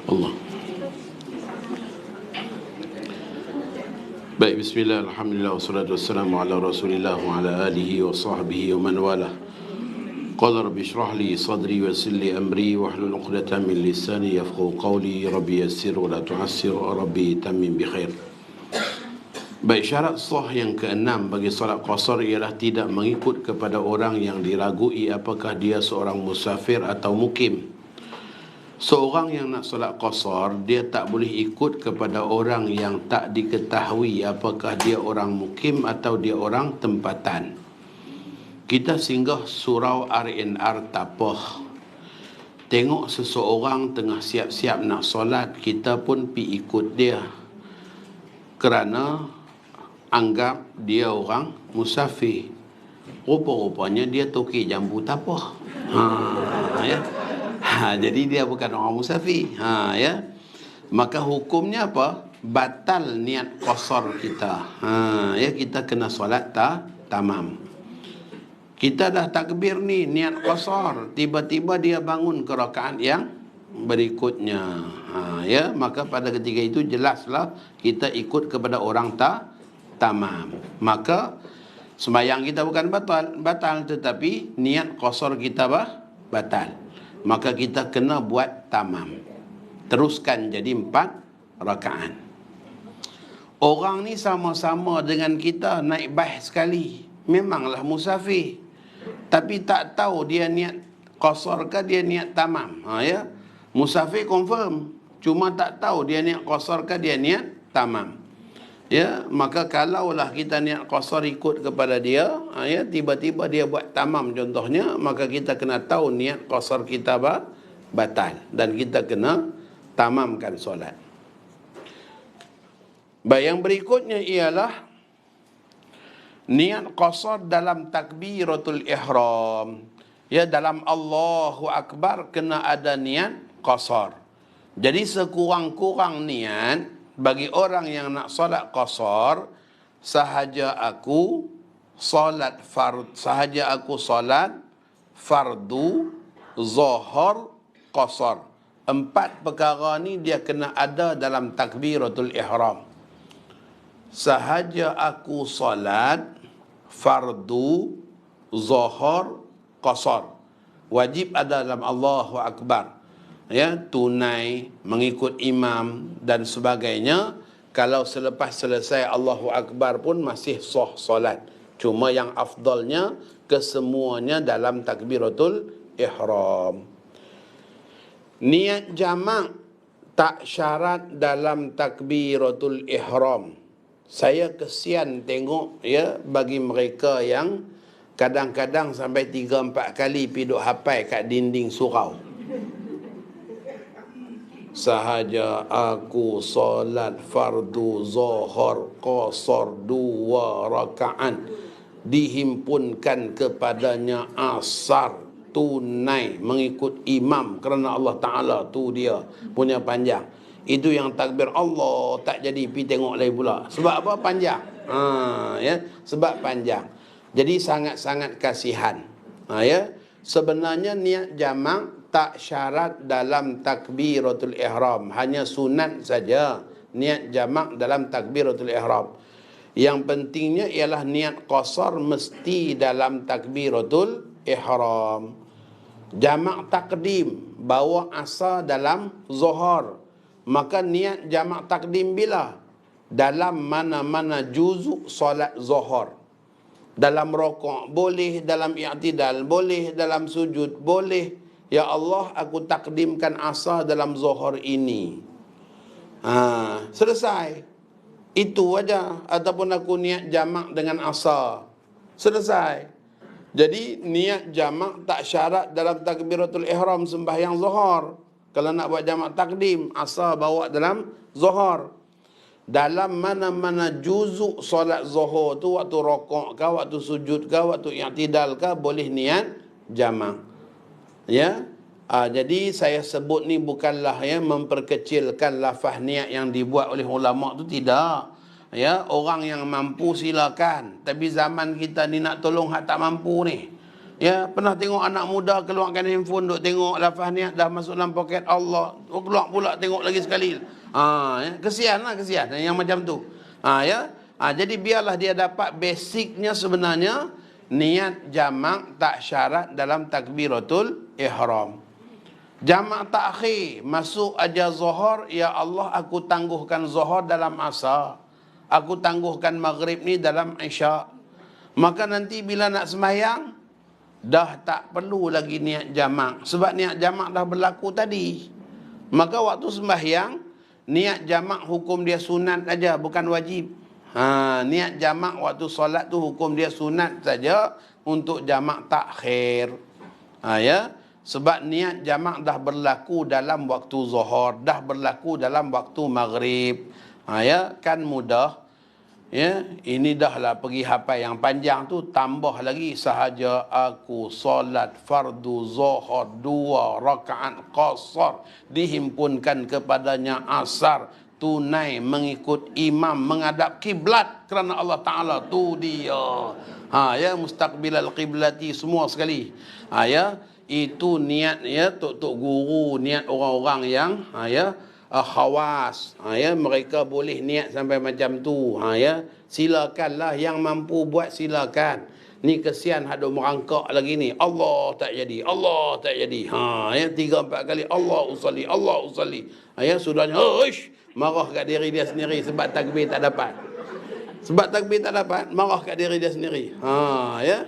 Allah. Baik, bismillah, alhamdulillah, wassalatu wassalamu ala rasulillah wa ala alihi wa sahbihi wa man wala. Qala rabbi shrah li sadri wa yassir li amri wahlul 'uqdatam min lisani yafqahu qawli. Rabbi yassir wa la tu'assir, rabbi tammim bi khair. Baik, syarat sah yang keenam bagi solat qasar ialah tidak mengikut kepada orang yang diragui apakah dia seorang musafir atau mukim. Seorang yang nak solat qasar, dia tak boleh ikut kepada orang yang tak diketahui apakah dia orang mukim atau dia orang tempatan. Kita singgah surau RNR Tapah, tengok seseorang tengah siap-siap nak solat, kita pun pi ikut dia kerana anggap dia orang musafir. Rupa-rupanya dia toki jambu Tapah. Ya. Jadi dia bukan orang musafir. Ya. Maka hukumnya apa? Batal niat qasar kita. Ya, kita kena solat tamam. Kita dah takbir ni niat qasar, tiba-tiba dia bangun ke rakaat yang berikutnya. Ya, maka pada ketika itu jelaslah kita ikut kepada orang tamam. Maka sembahyang kita bukan batal, tetapi niat qasar kita batal. Maka kita kena buat tamam, teruskan jadi 4 rakaat. Orang ni sama-sama dengan kita naik bas sekali, memanglah musafir, tapi tak tahu dia niat qasar ke dia niat tamam. Ya, musafir confirm, cuma tak tahu dia niat qasar ke dia niat tamam. Ya, maka kalaulah kita niat qasar ikut kepada dia, ya, tiba-tiba dia buat tamam contohnya, maka kita kena tahu niat qasar kita batal dan kita kena tamamkan solat. Baik, yang berikutnya ialah niat qasar dalam takbiratul ihram. Ya, dalam Allahu Akbar kena ada niat qasar. Jadi sekurang-kurang niat bagi orang yang nak solat qasar, sahaja aku solat fardu, zuhur, qasar. 4 perkara ni dia kena ada dalam takbiratul ihram. Sahaja aku solat fardu, zuhur, qasar, wajib ada dalam Allahu Akbar. Ya, tunai, mengikut imam dan sebagainya. Kalau selepas selesai Allahu Akbar pun masih sah solat. Cuma yang afdalnya kesemuanya dalam takbiratul ihram. Niat jamak tak syarat dalam takbiratul ihram. Saya kesian tengok, ya, bagi mereka yang kadang-kadang sampai 3-4 kali piduk hafal kat dinding surau. Sahaja aku solat fardu zuhur qasar 2 rakaat, dihimpunkan kepadanya asar tunai mengikut imam kerana Allah Ta'ala tu dia punya panjang. Itu yang takbir Allah tak jadi pi tengok lagi pula. Sebab apa? Panjang. Ya, sebab panjang. Jadi sangat-sangat kasihan. Ya, sebenarnya niat jamak tak syarat dalam takbiratul ihram, hanya sunat saja niat jamak dalam takbiratul ihram. Yang pentingnya ialah niat qasar mesti dalam takbiratul ihram. Jamak takdim, bawa asa dalam zuhur, maka niat jamak takdim bila? Dalam mana-mana juzuk solat zuhur. Dalam rokok boleh, dalam i'tidal boleh, dalam sujud boleh. Ya Allah, aku takdimkan asa dalam zuhur ini. Selesai. Itu aja. Ataupun aku niat jamak dengan asa. Selesai. Jadi niat jamak tak syarat dalam takbiratul ihram sembahyang zuhur. Kalau nak buat jamak takdim, asa bawa dalam zuhur. Dalam mana-mana juzuk solat zuhur tu, waktu rokok ke, waktu sujud ke, waktu i'tidal ke, boleh niat jamak. Ya, jadi saya sebut ni bukanlah memperkecilkan lafaz niat yang dibuat oleh ulama tu, tidak. Ya, orang yang mampu silakan. Tapi zaman kita ni nak tolong hak tak mampu ni. Ya, pernah tengok anak muda keluarkan handphone, duk tengok lafaz niat dah masuk dalam poket Allah, keluar pula tengok lagi sekali. Ya, kesian yang macam tu. Ya. Jadi biarlah dia dapat basicnya sebenarnya niat jamak tak syarat dalam takbiratul ihram. Jamak takhir masuk aja zuhur, ya Allah aku tangguhkan zuhur dalam asar. Aku tangguhkan maghrib ni dalam isyak. Maka nanti bila nak sembahyang dah tak perlu lagi niat jamak, sebab niat jamak dah berlaku tadi. Maka waktu sembahyang niat jamak hukum dia sunat saja, bukan wajib. Niat jamak waktu solat tu hukum dia sunat saja untuk jamak takhir. Ya, sebab niat jamak dah berlaku dalam waktu zuhur, dah berlaku dalam waktu maghrib. Ya, kan mudah. Ya, ini dahlah pergi hafal yang panjang tu, tambah lagi sahaja aku solat fardu zuhur 2 rakaat qasar dihimpunkan kepadanya asar tunai mengikut imam menghadap kiblat kerana Allah Taala tu dia. Ya, mustaqbilal qiblati semua sekali. Ya, itu niat ya tok guru, niat orang-orang yang khawas. Ya, mereka boleh niat sampai macam tu. Ya, silakanlah yang mampu buat, silakan. Ni kesian hadu merangkak lagi ni. Allah tak jadi, Allah tak jadi. Ya, 3-4 kali Allah usalli, Allah usalli. Ya, sudahnya marah kat diri dia sendiri sebab takbir tak dapat. Sebab takbir tak dapat, marah kat diri dia sendiri. Ya.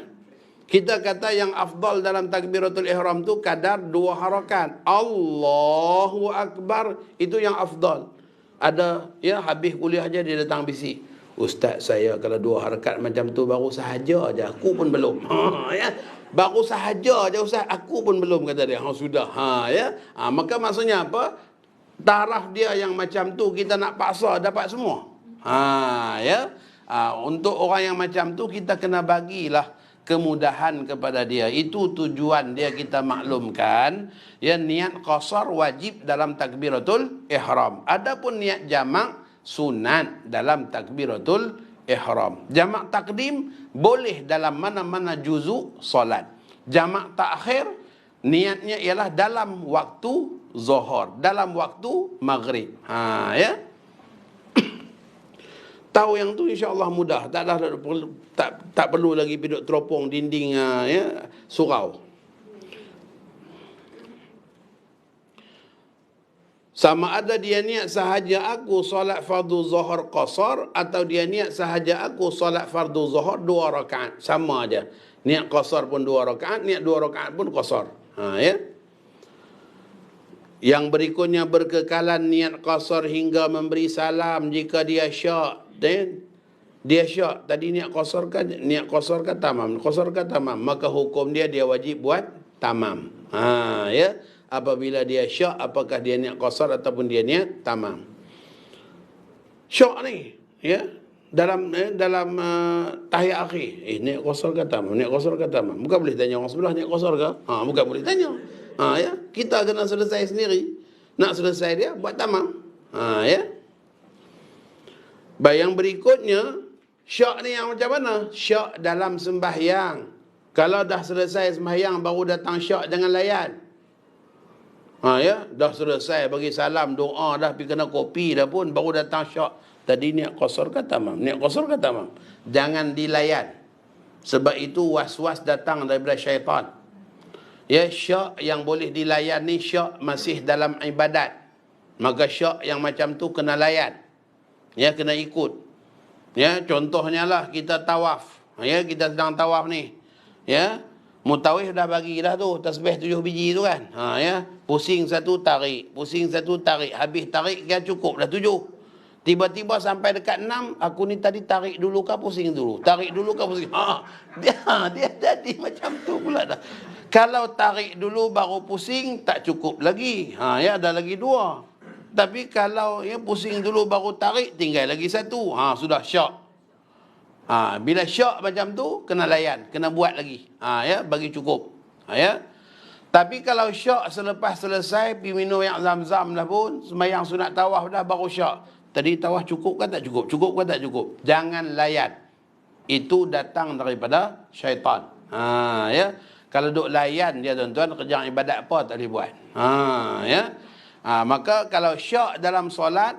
Kita kata yang afdal dalam takbiratul ihram tu kadar 2 harakat. Allahu Akbar, itu yang afdal. Ada, ya, habis kuliah aja dia datang bisik. Ustaz, saya kalau 2 harakat macam tu baru sahaja aja, aku pun belum. Ya. Baru sahaja aja Ustaz, aku pun belum, kata dia. Sudah. Ya. Maka maksudnya apa? Taraf dia yang macam tu kita nak paksa dapat semua. Ya. Untuk orang yang macam tu kita kena bagilah kemudahan kepada dia. Itu tujuan dia kita maklumkan. Ya, niat qasar wajib dalam takbiratul ihram. Adapun niat jamak sunat dalam takbiratul ihram. Jamak takdim boleh dalam mana-mana juzuk solat. Jamak takhir niatnya ialah dalam waktu zuhur, dalam waktu maghrib. Ya. Tahu yang tu insya-Allah mudah. Tak perlu lagi duduk teropong dinding ya, surau. Sama ada dia niat sahaja aku solat fardu zuhur qasar atau dia niat sahaja aku solat fardu zuhur 2 rakaat, sama aja. Niat qasar pun 2 rakaat, niat 2 rakaat pun qasar. Ya. Yang berikutnya berkekalan niat qasar hingga memberi salam jika dia syak. Dan dia syak tadi niat qasar kan tamam, maka hukum dia wajib buat tamam. Ya, apabila dia syak, apakah dia niat qasar ataupun dia niat tamam. Syak ni ya dalam tahiyat akhir, niat qasar ke tamam, niat qasar ke tamam. Bukan boleh tanya orang sebelah niat qasar ke? Bukan boleh tanya. Ya, kita kena selesai sendiri. Nak selesai dia buat tamam. Ya. Yang berikutnya, syak ni yang macam mana? Syak dalam sembahyang. Kalau dah selesai sembahyang baru datang syak, jangan layan. Ya, dah selesai bagi salam, doa dah, pergi kena kopi dah pun baru datang syak. Tadi niat qasar ke tamam? Niat qasar ke tamam? Jangan dilayan. Sebab itu was-was datang daripada syaitan. Ya, syak yang boleh dilayan ni syak masih dalam ibadat. Maka syak yang macam tu kena layan. Ya, kena ikut. Ya, contohnya lah kita tawaf. Ya, kita sedang tawaf ni. Ya, mutawif dah bagi dah tu tasbih 7 biji tu kan. Ya, pusing satu tarik, habis tarik kan cukup dah 7. Tiba-tiba sampai dekat 6, aku ni tadi tarik dulu ke pusing dulu? Tarik dulu ke pusing? Dia jadi macam tu pula dah. Kalau tarik dulu baru pusing tak cukup lagi. Ya, ada lagi 2. Tapi kalau ya pusing dulu baru tarik, tinggal lagi 1. Sudah syak. Bila syak macam tu, kena layan, kena buat lagi. Ya, bagi cukup. Ya. Tapi kalau syak selepas selesai, pergi minum yang zam-zam dah pun, sembahyang sunat tawaf dah, baru syak. Tadi tawaf cukup ke tak cukup? Cukup ke tak cukup? Jangan layan. Itu datang daripada syaitan. Ya. Kalau duk layan dia tuan-tuan, kerja ibadat apa tak boleh buat. Ya. Maka kalau syak dalam solat,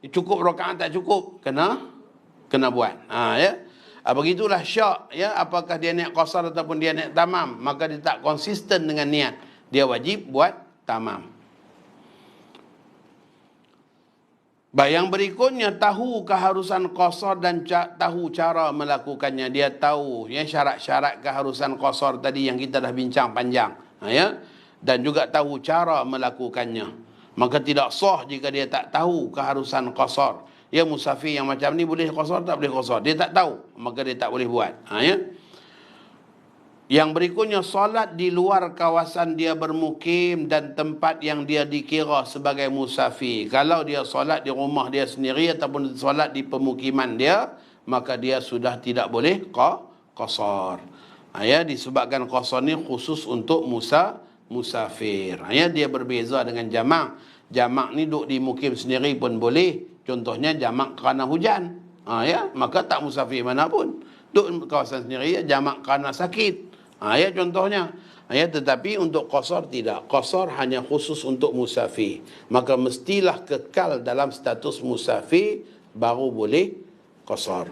cukup rakaat tak cukup, kena buat. Ya. Begitulah syak, ya, apakah dia niat qasar ataupun dia niat tamam, maka dia tak konsisten dengan niat, dia wajib buat tamam. Yang berikutnya, tahu keharusan qasar dan tahu cara melakukannya. Dia tahu, ya, syarat-syarat keharusan qasar tadi yang kita dah bincang panjang, ya, dan juga tahu cara melakukannya. Maka tidak sah jika dia tak tahu keharusan qasar. Ya, musafir yang macam ni boleh qasar tak boleh qasar, dia tak tahu, maka dia tak boleh buat. Ya. Yang berikutnya, solat di luar kawasan dia bermukim dan tempat yang dia dikira sebagai musafir. Kalau dia solat di rumah dia sendiri ataupun solat di pemukiman dia, maka dia sudah tidak boleh qasar. Ya, disebabkan qasar ni khusus untuk musafir. Ya, dia berbeza dengan jamak. Jamak ni duduk di mukim sendiri pun boleh. Contohnya jamak kerana hujan. Ya, maka tak musafir mana pun. Duduk kawasan sendiri, jamak kerana sakit. Ya, contohnya. Ya, tetapi untuk qasar tidak. Qasar hanya khusus untuk musafir. Maka mestilah kekal dalam status musafir baru boleh qasar.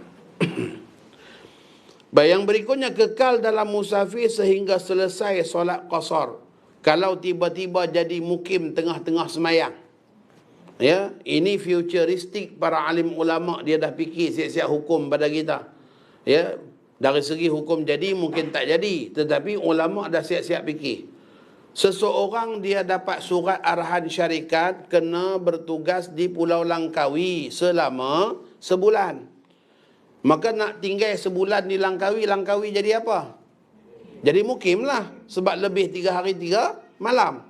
Yang berikutnya, kekal dalam musafir sehingga selesai solat qasar. Kalau tiba-tiba jadi mukim tengah-tengah semayang. Ya, ini futuristik para alim ulama, dia dah fikir siap-siap hukum pada kita. Ya, dari segi hukum jadi mungkin tak jadi, tetapi ulama dah siap-siap fikir. Seseorang dia dapat surat arahan syarikat kena bertugas di Pulau Langkawi selama sebulan. Maka nak tinggal sebulan di Langkawi, Langkawi jadi apa? Jadi mukim lah, sebab lebih 3 hari 3 malam.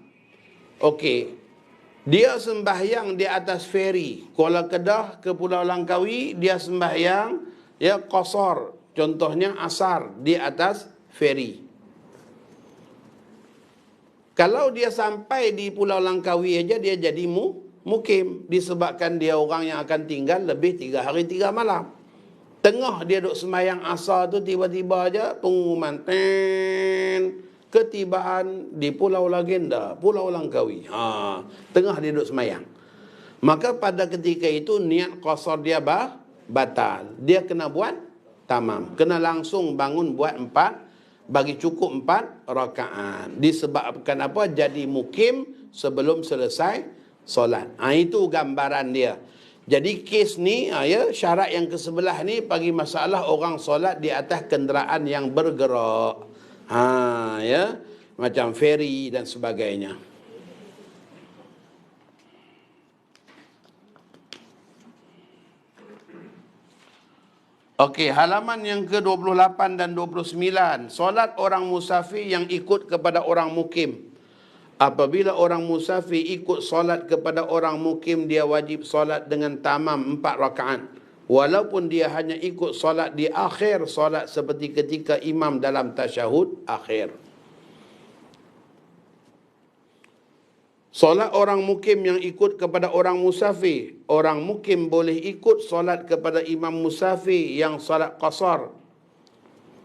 Okey, dia sembahyang di atas feri Kuala Kedah ke Pulau Langkawi, dia sembahyang, ya, qasar, contohnya asar di atas feri. Kalau dia sampai di Pulau Langkawi aja dia jadi mukim, disebabkan dia orang yang akan tinggal lebih 3 hari 3 malam. Tengah dia duduk sembahyang asar tu, tiba-tiba aja pengumuman, ketibaan di Pulau Legenda, Pulau Langkawi. Tengah dia duduk sembahyang. Maka pada ketika itu niat qasar dia batal. Dia kena buat tamam. Kena langsung bangun buat 4, bagi cukup 4 rakaat. Disebabkan apa? Jadi mukim sebelum selesai solat. Itu gambaran dia. Jadi kes ni, ya, syarat yang ke-11 ni bagi masalah orang solat di atas kenderaan yang bergerak. Ya, macam feri dan sebagainya. Okey, halaman yang ke-28 dan 29. Solat orang musafir yang ikut kepada orang mukim. Apabila orang musafir ikut solat kepada orang mukim, dia wajib solat dengan tamam 4 rakaat. Walaupun dia hanya ikut solat di akhir solat seperti ketika imam dalam tasyahud akhir. Solat orang mukim yang ikut kepada orang musafir. Orang mukim boleh ikut solat kepada imam musafir yang solat qasar.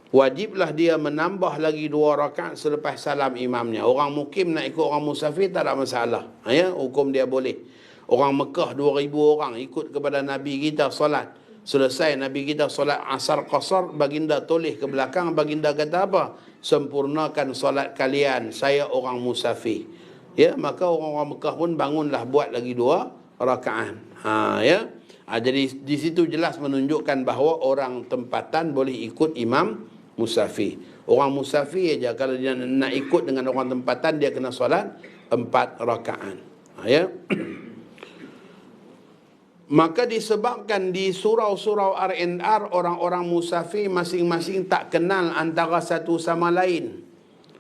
Wajiblah dia menambah lagi 2 rakaat selepas salam imamnya. Orang mukim nak ikut orang musafir tak ada masalah. Ya, hukum dia boleh. Orang Mekah 2,000 orang ikut kepada Nabi kita solat. Selesai Nabi kita solat asar qasar, baginda toleh ke belakang, baginda kata apa? Sempurnakan solat kalian, saya orang musafir. Ya, maka orang-orang Mekah pun bangunlah buat lagi 2 rakaat. Ya. Jadi di situ jelas menunjukkan bahawa orang tempatan boleh ikut imam musafir. Orang musafir aja kalau dia nak ikut dengan orang tempatan, dia kena solat 4 rakaat. Ya. Maka disebabkan di surau-surau R&R orang-orang musafir masing-masing tak kenal antara satu sama lain.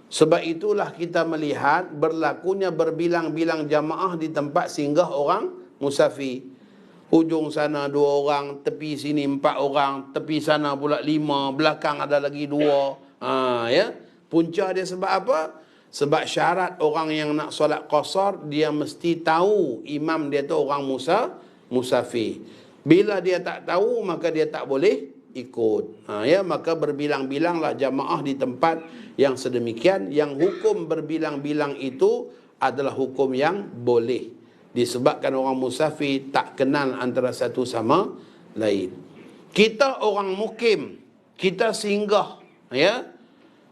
Sebab itulah kita melihat berlakunya berbilang-bilang jamaah di tempat singgah orang musafir. Hujung sana 2 orang, tepi sini 4 orang, tepi sana pula 5, belakang ada lagi 2. Ya. Punca dia sebab apa? Sebab syarat orang yang nak solat qasar, dia mesti tahu imam dia tu orang musafir. Bila dia tak tahu, maka dia tak boleh ikut. Ya, maka berbilang-bilanglah jamaah di tempat yang sedemikian. Yang hukum berbilang-bilang itu adalah hukum yang boleh, disebabkan orang musafir tak kenal antara satu sama lain. Kita orang mukim, kita singgah, ya.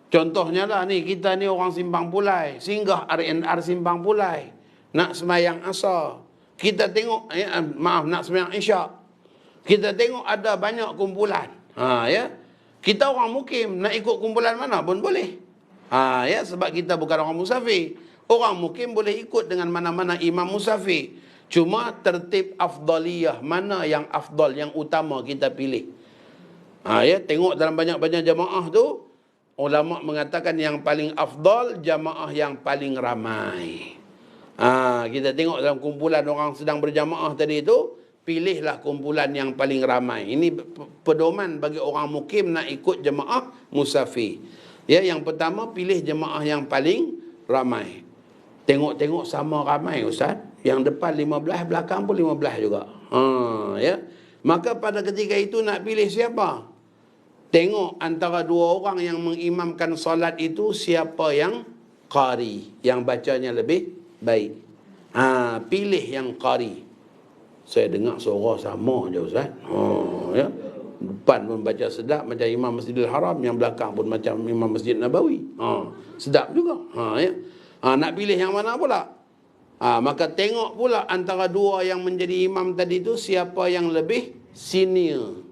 Contohnya lah ni, kita ni orang Simpang Pulai, singgah RNR Simpang Pulai, nak semayang asar. Kita tengok, nak semayang isyak. Kita tengok ada banyak kumpulan. Ya. Kita orang mukim, nak ikut kumpulan mana pun boleh. Ya, sebab kita bukan orang musafir. Orang mukim boleh ikut dengan mana-mana imam musafir. Cuma tertib afdaliyah, mana yang afdal, yang utama kita pilih. Ya, tengok dalam banyak-banyak jamaah tu, ulama mengatakan yang paling afdal jamaah yang paling ramai. Kita tengok dalam kumpulan orang sedang berjamaah tadi tu, pilihlah kumpulan yang paling ramai. Ini pedoman bagi orang mukim nak ikut jemaah musafir. Ya, yang pertama pilih jemaah yang paling ramai. Tengok-tengok sama ramai ustaz. Yang depan 15, belakang pun 15 juga. Ya. Maka pada ketika itu nak pilih siapa? Tengok antara dua orang yang mengimamkan solat itu siapa yang qari, yang bacanya lebih baik. Pilih yang qari. Saya dengar suara sama je ustaz. Ya. Depan pun baca sedap macam Imam Masjidil Haram, yang belakang pun macam Imam Masjid Nabawi. Sedap juga. Ya. Nak pilih yang mana pula? Maka tengok pula antara dua yang menjadi imam tadi itu siapa yang lebih senior.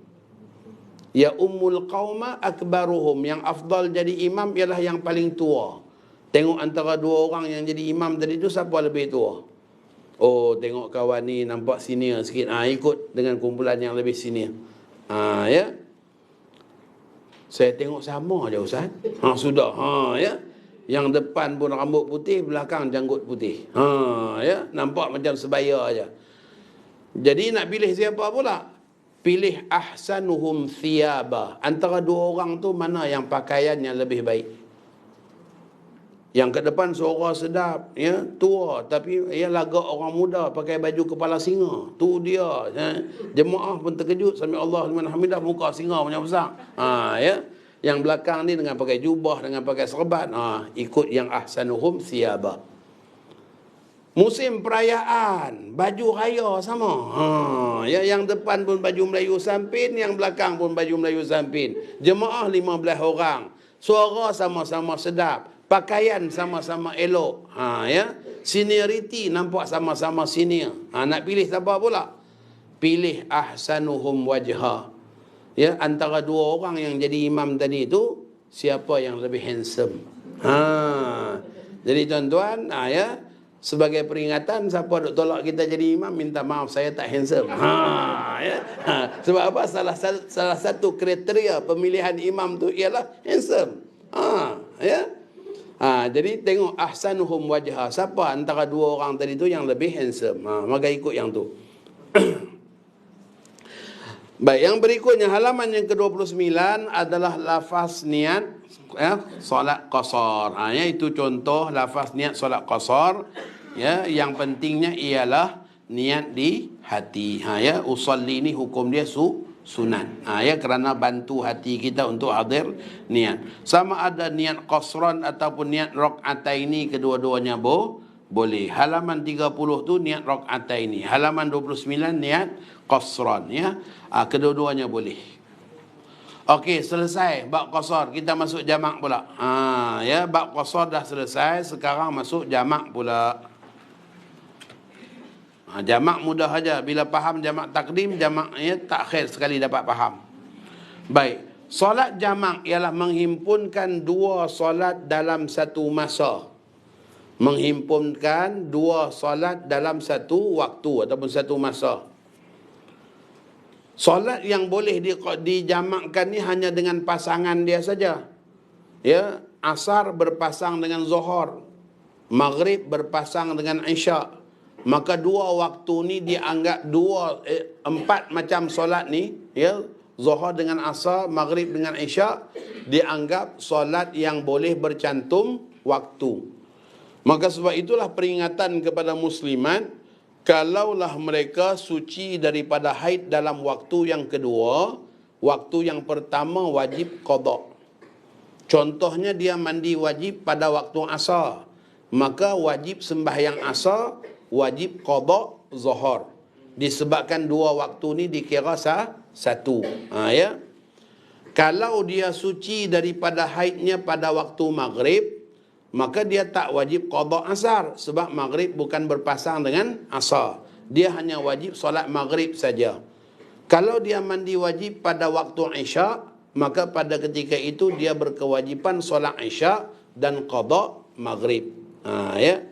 Ya ummul qauma akbaruhum, yang afdal jadi imam ialah yang paling tua. Tengok antara dua orang yang jadi imam tadi itu siapa lebih tua. Oh, tengok kawan ni nampak senior sikit. Ikut dengan kumpulan yang lebih senior. Ya. Saya tengok sama je ustaz. Sudah. Ya. Yang depan pun rambut putih, belakang janggut putih. Ya, nampak macam sebaya aja. Jadi nak pilih siapa pula? Pilih ahsanuhum thiyaba. Antara dua orang tu mana yang pakaiannya lebih baik? Yang ke depan suara sedap, ya, tua, tapi ia lagak orang muda pakai baju kepala singa. Tu dia. Ya. Jemaah pun terkejut sambil Allah liman hamidah, muka singa punya besar. Ya. Yang belakang ni dengan pakai jubah, dengan pakai serban. Ikut yang ahsanuhum thiyaba. Musim perayaan, baju raya sama. Ya, yang depan pun baju Melayu sampin, yang belakang pun baju Melayu sampin. Jemaah 15 orang. Suara sama-sama sedap, pakaian sama-sama elok. Ya, seniority nampak sama-sama senior. Nak pilih siapa pula? Pilih ahsanuhum wajha. Ya, antara dua orang yang jadi imam tadi itu siapa yang lebih handsome. Jadi tuan-tuan, ya, sebagai peringatan, siapa duk tolak kita jadi imam, minta maaf saya tak handsome. Ya. Sebab apa? Salah satu kriteria pemilihan imam tu ialah handsome. Ya. Jadi tengok ahsanuhum wajha, siapa antara dua orang tadi tu yang lebih handsome. Maka ikut yang tu. Baik, yang berikutnya halaman yang ke-29 adalah lafaz niat solat qasar. Ya, itu contoh lafaz niat solat qasar. Ya, yang pentingnya ialah niat di hati. Ya, usalli ni hukum dia sunat. Ya, kerana bantu hati kita untuk hadir niat. Sama ada niat qasran ataupun niat rakaataini, kedua-duanya boleh. Halaman 30 tu niat rakaataini. Halaman 29 niat qasran, ya. Kedua-duanya boleh. Okey, selesai bab qasar, kita masuk jamak pula. Ya, bab qasar dah selesai, sekarang masuk jamak pula. Jamak mudah aja, bila faham jamak takdim, jamaknya takhir sekali dapat faham. Baik, solat jamak ialah menghimpunkan dua solat dalam satu masa. Menghimpunkan dua solat dalam satu waktu ataupun satu masa. Solat yang boleh dijamakkan ni hanya dengan pasangan dia saja. Ya, asar berpasang dengan zuhur, maghrib berpasang dengan isyak. Maka dua waktu ni dianggap empat macam solat ni, ya, zuhur dengan asar, maghrib dengan isyak, dianggap solat yang boleh bercantum waktu. Maka sebab itulah peringatan kepada muslimat, kalaulah mereka suci daripada haid dalam waktu yang kedua, waktu yang pertama wajib qada. Contohnya dia mandi wajib pada waktu asar, maka wajib sembahyang asar, wajib qada zuhur. Disebabkan dua waktu ni dikira satu. Ya. Kalau dia suci daripada haidnya pada waktu maghrib, maka dia tak wajib qada asar, sebab maghrib bukan berpasang dengan asar. Dia hanya wajib solat maghrib saja. Kalau dia mandi wajib pada waktu isyak, maka pada ketika itu dia berkewajipan solat isyak dan qada maghrib. Ya.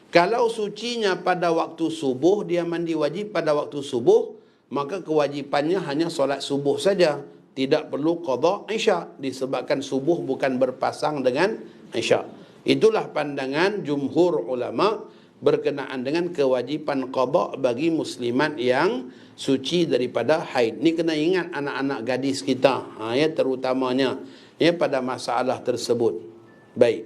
Kalau sucinya pada waktu subuh, dia mandi wajib pada waktu subuh, maka kewajipannya hanya solat subuh saja. Tidak perlu qada isyak, disebabkan subuh bukan berpasang dengan isyak. Itulah pandangan jumhur ulama berkenaan dengan kewajipan qada bagi muslimat yang suci daripada haid. Ni kena ingat anak-anak gadis kita, ya, terutamanya ya pada masalah tersebut. Baik.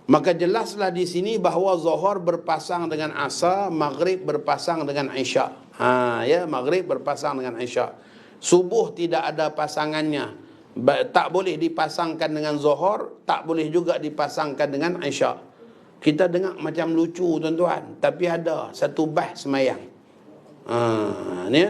Maka jelaslah di sini bahawa zuhur berpasang dengan asar, maghrib berpasang dengan isyak. Ya, maghrib berpasang dengan isyak. Subuh tidak ada pasangannya. Tak boleh dipasangkan dengan zuhur, tak boleh juga dipasangkan dengan isyak. Kita dengar macam lucu tuan-tuan, tapi ada satu bahs semayang. Ni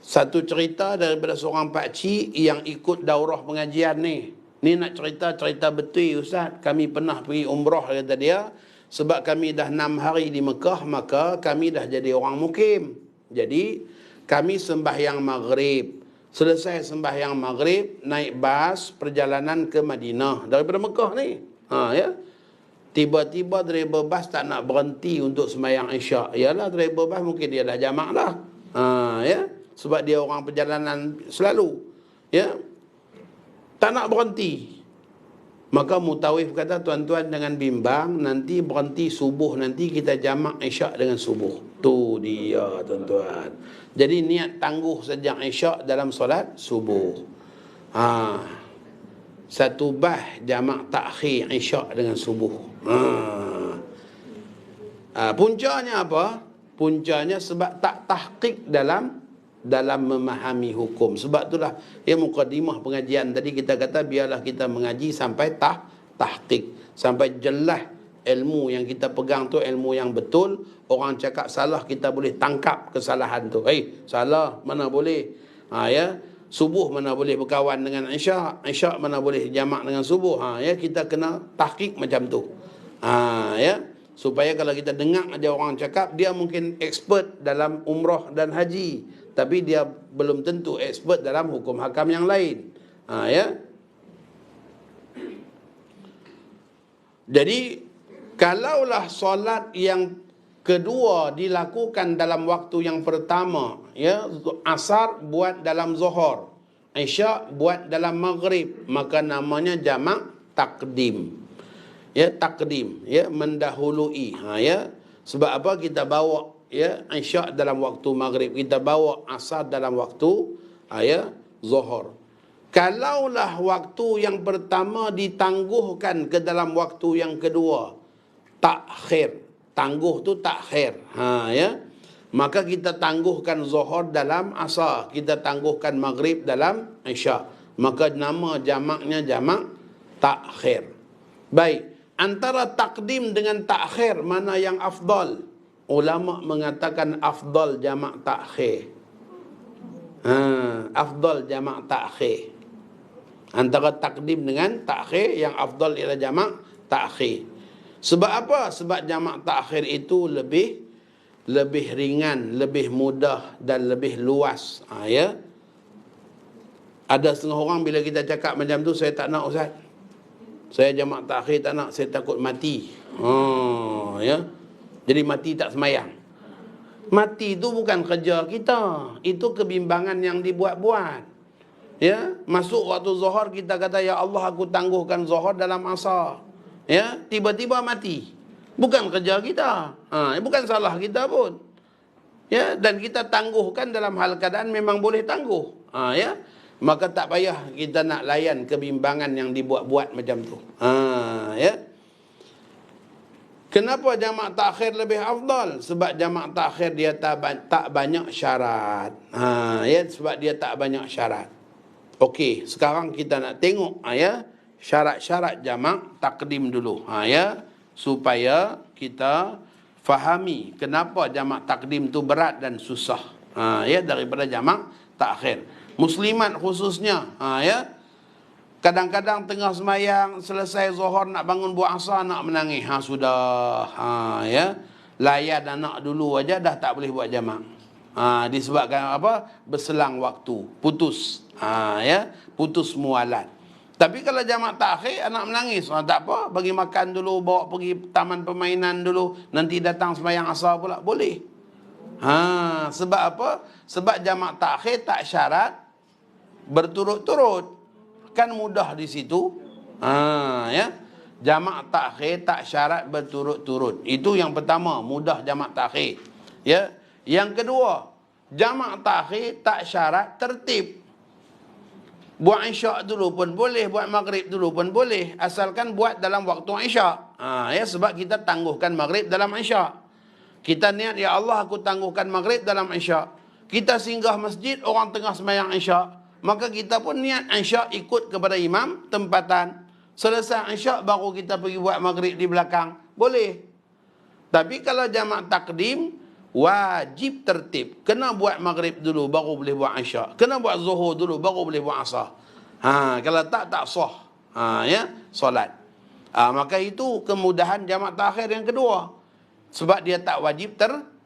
satu cerita daripada seorang pakcik yang ikut daurah pengajian ni. Ni nak cerita betul Ustaz. Kami pernah pergi umrah, kata dia. Sebab kami dah 6 hari di Mekah, maka kami dah jadi orang mukim. Jadi kami sembahyang maghrib. Selesai sembahyang maghrib, naik bas perjalanan ke Madinah daripada Mekah ni. Ya. Tiba-tiba driver bas tak nak berhenti untuk sembahyang isyak. Yalah, driver bas mungkin dia dah jamak dah. Ya. Sebab dia orang perjalanan selalu. Ya. Tak nak berhenti. Maka mutawif kata, tuan-tuan jangan bimbang, nanti berhenti subuh, nanti kita jamak isyak dengan subuh. Tu dia tuan-tuan. Jadi niat tangguh sejak isyak dalam solat subuh. Satu bah jamak takhir isyak dengan subuh. Puncanya apa? Puncanya sebab tak tahqiq dalam memahami hukum. Sebab itulah ya mukadimah pengajian tadi kita kata biarlah kita mengaji sampai tahqiq, sampai jelas ilmu yang kita pegang tu ilmu yang betul. Orang cakap salah, kita boleh tangkap kesalahan tu. Salah mana boleh. Ya, subuh mana boleh berkawan dengan isyak, isyak mana boleh jamak dengan subuh. Ya, kita kena tahqiq macam tu. Ya, supaya kalau kita dengar ada orang cakap, dia mungkin expert dalam umrah dan haji, tapi dia belum tentu expert dalam hukum hakam yang lain. Ya. Jadi kalaulah solat yang kedua dilakukan dalam waktu yang pertama, ya, asar buat dalam zuhur, isyak buat dalam maghrib, maka namanya jamak takdim. Ya, takdim, ya, mendahului. Ya. Sebab apa kita bawa ya isyak dalam waktu maghrib, kita bawa asar dalam waktu ya zuhur. Kalaulah waktu yang pertama ditangguhkan ke dalam waktu yang kedua, takhir, tangguh tu takhir. Ya. Maka kita tangguhkan zuhur dalam asar, kita tangguhkan maghrib dalam isyak. Maka nama jamaknya jamak takhir. Baik, antara takdim dengan takhir mana yang afdal? Ulama mengatakan afdal jamak takhir. Afdal jamak takhir. Antara takdim dengan takhir, yang afdal ialah jamak takhir. Sebab apa? Sebab jamak takhir itu lebih ringan, lebih mudah dan lebih luas. Ya. Ada setengah orang bila kita cakap macam tu, saya tak nak Ustaz. Saya jamak takhir tak nak, saya takut mati. Ya. Jadi mati tak semayang. Mati itu bukan kerja kita. Itu kebimbangan yang dibuat-buat. Ya, masuk waktu zuhur kita kata ya Allah aku tangguhkan zuhur dalam asar. Ya, tiba-tiba mati. Bukan kerja kita. Bukan salah kita pun. Ya, dan kita tangguhkan dalam hal keadaan memang boleh tangguh. Ya. Maka tak payah kita nak layan kebimbangan yang dibuat-buat macam tu. Ya. Kenapa jamak takhir lebih afdal? Sebab jamak takhir dia tak banyak syarat. Ya, sebab dia tak banyak syarat. Okey, sekarang kita nak tengok ya syarat-syarat jamak takdim dulu. Ya, supaya kita fahami kenapa jamak takdim tu berat dan susah. Ya, daripada jamak takhir. Muslimat khususnya, ya. Kadang-kadang tengah semayang, selesai zuhur nak bangun buat asar, nak menangis. Sudah. Ya. Layan anak dulu aja dah tak boleh buat jamak. Disebabkan apa? Berselang waktu. Putus. Ya. Putus mualat. Tapi kalau jamak takhir, anak menangis. Tak apa. Bagi makan dulu, bawa pergi taman permainan dulu. Nanti datang semayang asar pula. Boleh. Sebab apa? Sebab jamak takhir tak syarat berturut-turut. Kan mudah di situ. Ya. Jamak takhir tak syarat berturut-turut. Itu yang pertama, mudah jamak takhir. Ya. Yang kedua, jamak takhir tak syarat tertib. Buat isyak dulu pun boleh, buat maghrib dulu pun boleh, asalkan buat dalam waktu isyak. Ya, sebab kita tangguhkan maghrib dalam isyak. Kita niat, ya Allah aku tangguhkan maghrib dalam isyak. Kita singgah masjid, orang tengah sembahyang isyak. Maka kita pun niat isyak ikut kepada imam tempatan. Selesai isyak baru kita pergi buat maghrib di belakang. Boleh. Tapi kalau jamak takdim, wajib tertib. Kena buat maghrib dulu baru boleh buat isyak. Kena buat zuhur dulu baru boleh buat asar. Kalau tak sah. Ya, solat. Maka itu kemudahan jamak takhir yang kedua. Sebab dia tak wajib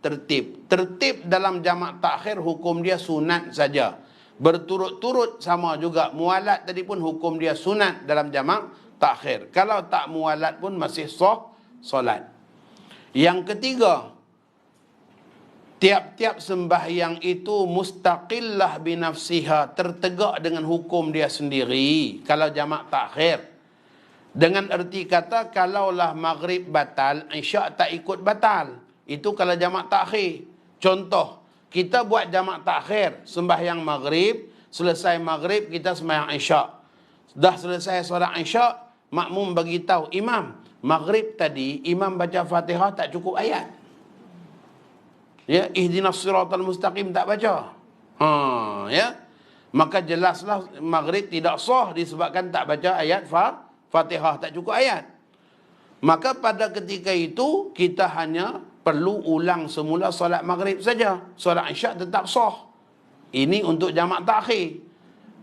tertib. Tertib dalam jamak takhir hukum dia sunat saja. Berturut-turut sama juga. Mualat tadi pun hukum dia sunat dalam jamak takhir. Kalau tak mualat pun masih sah solat. Yang ketiga, tiap-tiap sembahyang itu mustaqillah binafsiha, tertegak dengan hukum dia sendiri. Kalau jamak takhir, dengan erti kata kalaulah maghrib batal, isyak tak ikut batal. Itu kalau jamak takhir. Contoh, kita buat jamak takhir, sembahyang maghrib, selesai maghrib kita sembahyang isyak. Dah selesai solat isyak, makmum bagi tahu imam, maghrib tadi imam baca Fatihah tak cukup ayat. Ya, ihdinas siratal mustaqim tak baca. Ya. Maka jelaslah maghrib tidak sah disebabkan tak baca ayat Fatihah, tak cukup ayat. Maka pada ketika itu kita hanya perlu ulang semula solat maghrib saja. Solat isyak tetap sah. Ini untuk jamak takhir.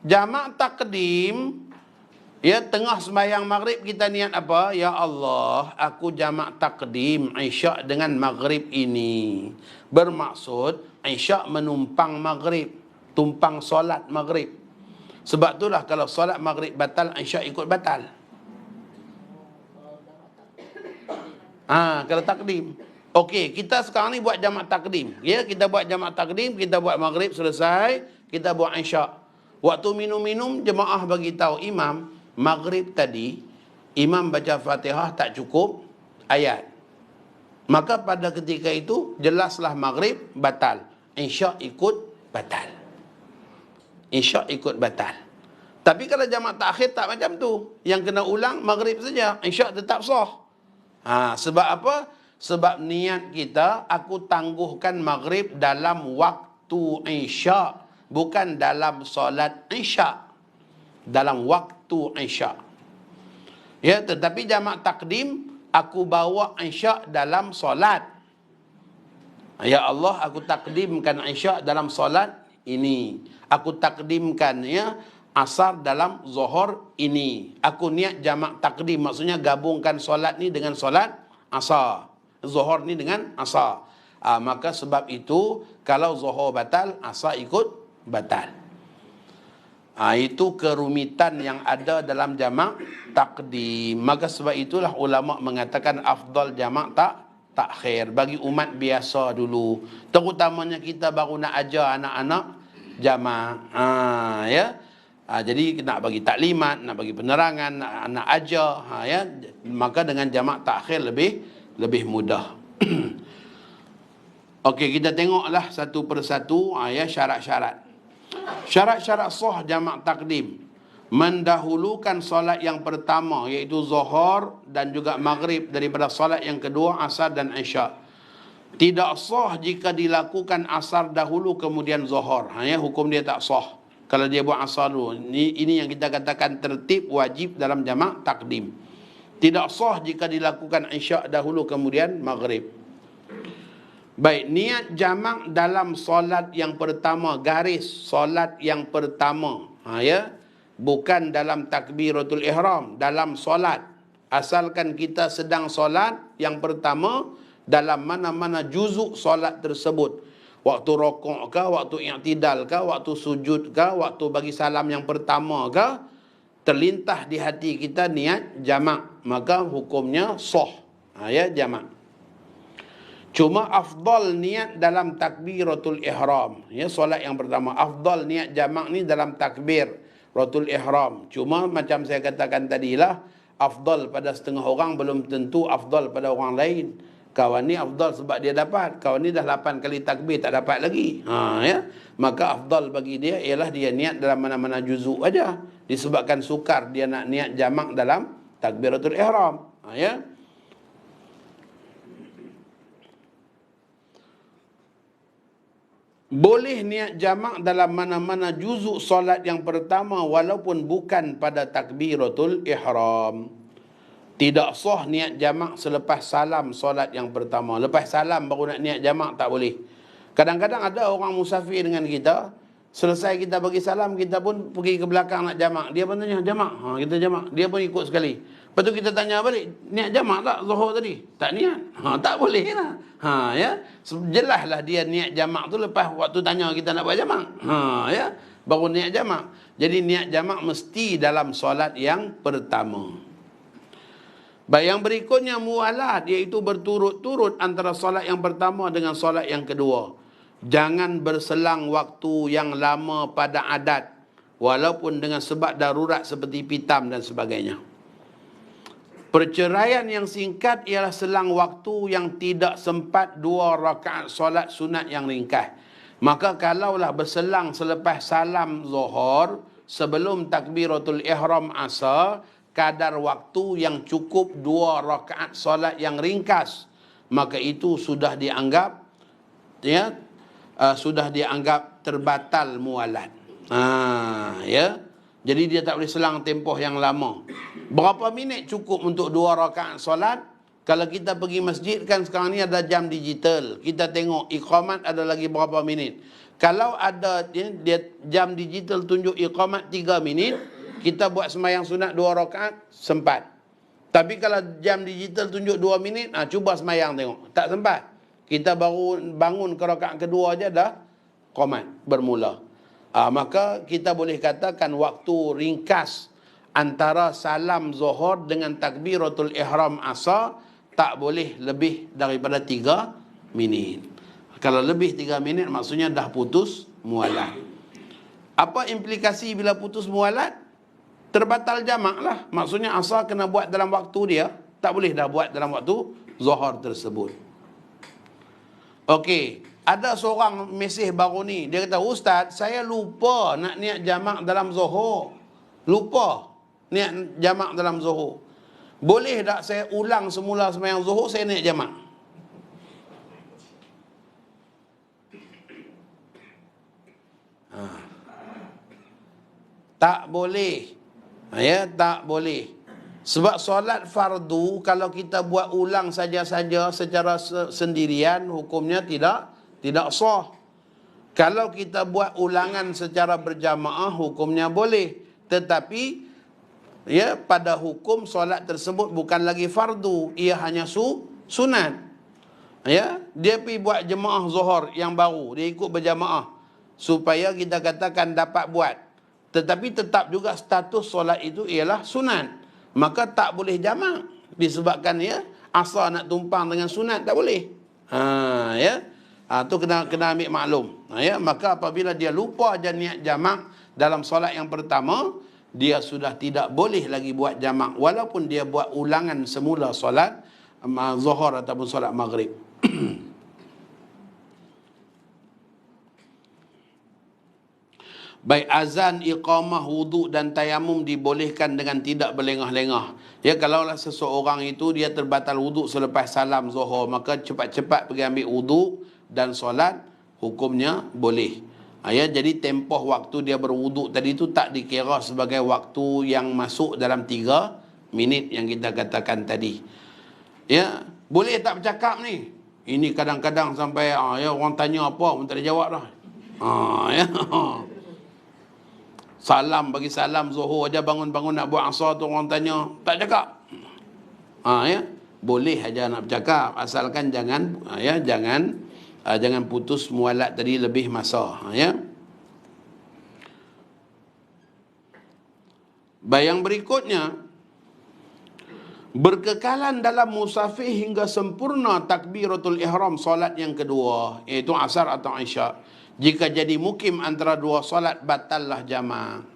Jamak takdim, ya, tengah sembahyang maghrib kita niat apa? Ya Allah, aku jamak takdim isyak dengan maghrib ini. Bermaksud isyak menumpang maghrib, tumpang solat maghrib. Sebab itulah kalau solat maghrib batal, isyak ikut batal. Kalau takdim. Okey, kita sekarang ni buat jamak takdim. Ya, kita buat jamak takdim, kita buat maghrib selesai, kita buat isyak. Waktu minum-minum, jemaah bagi tahu imam, maghrib tadi imam baca Fatihah tak cukup ayat. Maka pada ketika itu jelaslah maghrib batal, isyak ikut batal. Isyak ikut batal. Tapi kalau jamak takhir tak macam tu. Yang kena ulang maghrib saja, isyak tetap sah. Sebab apa? Sebab niat kita, aku tangguhkan maghrib dalam waktu isyak, bukan dalam solat isyak. Dalam waktu isyak. Ya, tetapi jamak takdim, aku bawa isyak dalam solat. Ya Allah, aku takdimkan isyak dalam solat ini. Aku takdimkan ya asar dalam zuhur ini. Aku niat jamak takdim, maksudnya gabungkan solat ni dengan solat asar. Zuhur ni dengan asar. Maka sebab itu kalau zuhur batal, asar ikut batal. Itu kerumitan yang ada dalam jamak takdim. Maka sebab itulah ulama mengatakan afdal jamak takhir bagi umat biasa dulu. Terutamanya kita baru nak ajar anak-anak jamak. Ya. Jadi nak bagi taklimat, nak bagi penerangan, nak ajar, ya. Maka dengan jamak takhir lebih mudah. Okey, kita tengoklah satu persatu ya syarat-syarat. Syarat-syarat sah jamak takdim. mendahulukan solat yang pertama iaitu zuhur dan juga maghrib daripada solat yang kedua asar dan isyak. Tidak sah jika dilakukan asar dahulu kemudian zuhur. Hukum dia tak sah kalau dia buat asar dulu. Ini yang kita katakan tertib wajib dalam jamak takdim. Tidak sah jika dilakukan isyak dahulu kemudian maghrib. Baik, niat jamak dalam solat yang pertama, garis solat yang pertama. Bukan dalam takbiratul ihram, dalam solat. Asalkan kita sedang solat yang pertama, dalam mana-mana juzuk solat tersebut. Waktu rokok ke, waktu i'tidal ke, waktu sujud ke, waktu bagi salam yang pertama ke, terlintas di hati kita niat jamak, maka hukumnya sah. Jamak. Cuma afdal niat dalam takbiratul ihram. Solat yang pertama. Afdal niat jamak ni dalam takbiratul ihram. Cuma macam saya katakan tadilah, afdal pada setengah orang belum tentu afdal pada orang lain. Kawan ni afdal sebab dia dapat. Kawan ni dah 8 kali takbir tak dapat lagi. Maka afdal bagi dia ialah dia niat dalam mana-mana juzuk aja. Disebabkan sukar dia nak niat jamak dalam takbiratul ihram. Boleh niat jamak dalam mana-mana juzuk solat yang pertama walaupun bukan pada takbiratul ihram. Tidak sah niat jamak selepas salam solat yang pertama. Lepas salam baru nak niat jamak, tak boleh. Kadang-kadang ada orang musafir dengan kita, selesai kita bagi salam, kita pun pergi ke belakang nak jamak. Dia pun tanya, jamak? Kita jamak. Dia pun ikut sekali. Lepas tu kita tanya balik, niat jamak tak zuhur tadi? Tak niat. Tak boleh lah. Jelaslah dia niat jamak tu lepas waktu tanya kita nak buat jamak. Baru niat jamak. Jadi niat jamak mesti dalam solat yang pertama. Baik, yang berikutnya muwalat, iaitu berturut-turut antara solat yang pertama dengan solat yang kedua. Jangan berselang waktu yang lama pada adat, walaupun dengan sebab darurat seperti pitam dan sebagainya. Perceraian yang singkat ialah selang waktu yang tidak sempat 2 rakaat solat sunat yang ringkas. Maka kalaulah berselang selepas salam zuhur, sebelum takbiratul ihram asar, kadar waktu yang cukup 2 rakaat solat yang ringkas, maka itu sudah dianggap terbatal muwalat. Jadi dia tak boleh selang tempoh yang lama. Berapa minit cukup untuk 2 rakaat solat? Kalau kita pergi masjid kan sekarang ni ada jam digital, kita tengok iqamat ada lagi berapa minit. Kalau ada dia jam digital tunjuk iqamat 3 minit, kita buat sembahyang sunat 2 rakaat, sempat. Tapi kalau jam digital tunjuk 2 minit, cuba sembahyang tengok. Tak sempat. Kita baru bangun ke rakaat kedua aja dah qamat bermula. Maka kita boleh katakan waktu ringkas antara salam zuhur dengan takbiratul ihram asar tak boleh lebih daripada 3 minit. Kalau lebih 3 minit maksudnya dah putus muwalat. Apa implikasi bila putus muwalat? Terbatal jamak lah. Maksudnya asar kena buat dalam waktu dia, tak boleh dah buat dalam waktu zuhur tersebut. Okey, ada seorang mesej baru ni, dia kata, Ustaz, saya lupa nak niat jamak dalam zuhur. Lupa niat jamak dalam zuhur. Boleh tak saya ulang semula sembahyang zuhur, saya niat jamak? Tak boleh. Tak boleh. Sebab solat fardu kalau kita buat ulang saja-saja secara sendirian, hukumnya tidak sah. Kalau kita buat ulangan secara berjamaah, hukumnya boleh. Tetapi pada hukum solat tersebut bukan lagi fardu, ia hanya sunat. Dia pergi buat jemaah zuhur yang baru, dia ikut berjamaah supaya kita katakan dapat buat. Tetapi tetap juga status solat itu ialah sunat. Maka tak boleh jamak. Disebabkan asar nak tumpang dengan sunat, tak boleh. Tu kena ambil maklum. Maka apabila dia lupa aja niat jamak dalam solat yang pertama, dia sudah tidak boleh lagi buat jamak. Walaupun dia buat ulangan semula solat zuhur ataupun solat maghrib. Baik azan, iqamah, wuduk dan tayamum dibolehkan dengan tidak berlengah-lengah. Ya, kalaulah seseorang itu dia terbatal wuduk selepas salam Zuhur, maka cepat-cepat pergi ambil wuduk dan solat, hukumnya boleh. Ya, jadi tempoh waktu dia berwuduk tadi itu tak dikira sebagai waktu yang masuk dalam 3 minit yang kita katakan tadi. Ya, boleh tak bercakap ni? Ini kadang-kadang sampai ya, orang tanya apa pun tak ada jawab dah. Ya. Salam, bagi salam Zuhur aja, bangun-bangun nak buat asar tu orang tanya, tak cakap. Ya, boleh aja nak bercakap asalkan jangan jangan putus mualat tadi lebih masa. Ya. Bayang berikutnya, berkekalan dalam musafir hingga sempurna takbiratul ihram solat yang kedua, iaitu asar atau isyak. Jika jadi mukim antara dua solat, batallah jamak.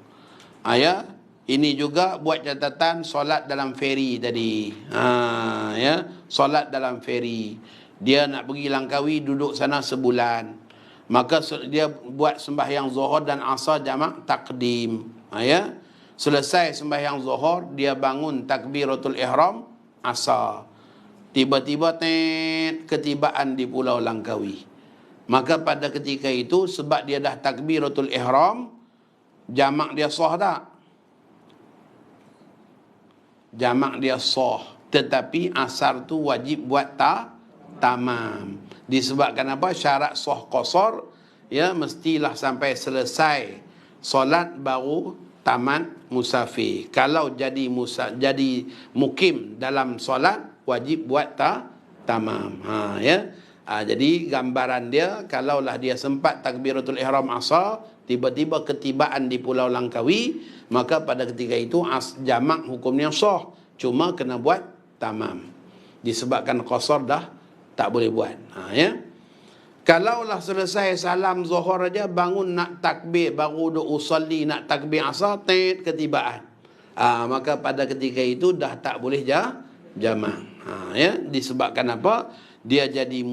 Ya, ini juga buat catatan solat dalam feri tadi. Ya, solat dalam feri. Dia nak pergi Langkawi, duduk sana sebulan. Maka dia buat sembahyang zuhur dan asar jamak takdim. Ya, selesai sembahyang zuhur, dia bangun takbiratul ihram asar. Tiba-tiba ketibaan di Pulau Langkawi. Maka pada ketika itu, sebab dia dah takbiratul ihram, jamak dia sah tak? Jamak dia sah, tetapi asar tu wajib buat tamam. Disebabkan apa? Syarat sah qasar, ya, mestilah sampai selesai solat baru tamat musafir. Kalau jadi mukim dalam solat, wajib buat tamam. Ya. Jadi gambaran dia, kalaulah dia sempat takbiratul ihram asar, tiba-tiba ketibaan di Pulau Langkawi, maka pada ketika itu jamak hukumnya sah, cuma kena buat tamam. Disebabkan qasar dah tak boleh buat. Ya. Kalaulah selesai salam zuhur aja, bangun nak takbir, baru duk usalli nak takbir asar, ketibaan. Maka pada ketika itu dah tak boleh jamak. Ya, disebabkan apa? Dia jadi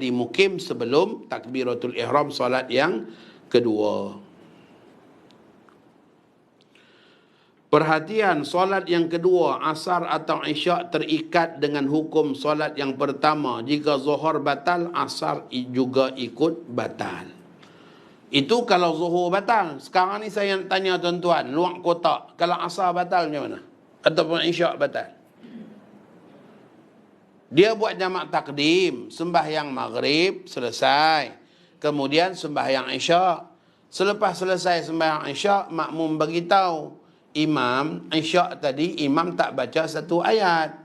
mukim sebelum takbiratul ihram solat yang kedua. Perhatian, solat yang kedua, asar atau isyak, terikat dengan hukum solat yang pertama. Jika zuhur batal, asar juga ikut batal. Itu kalau zuhur batal. Sekarang ni saya nak tanya tuan-tuan, luar kotak, kalau asar batal macam mana? Ataupun isyak batal? Dia buat jamak takdim, sembahyang maghrib selesai, kemudian sembahyang isyak. Selepas selesai sembahyang isyak, makmum bagi tahu imam isyak tadi imam tak baca satu ayat.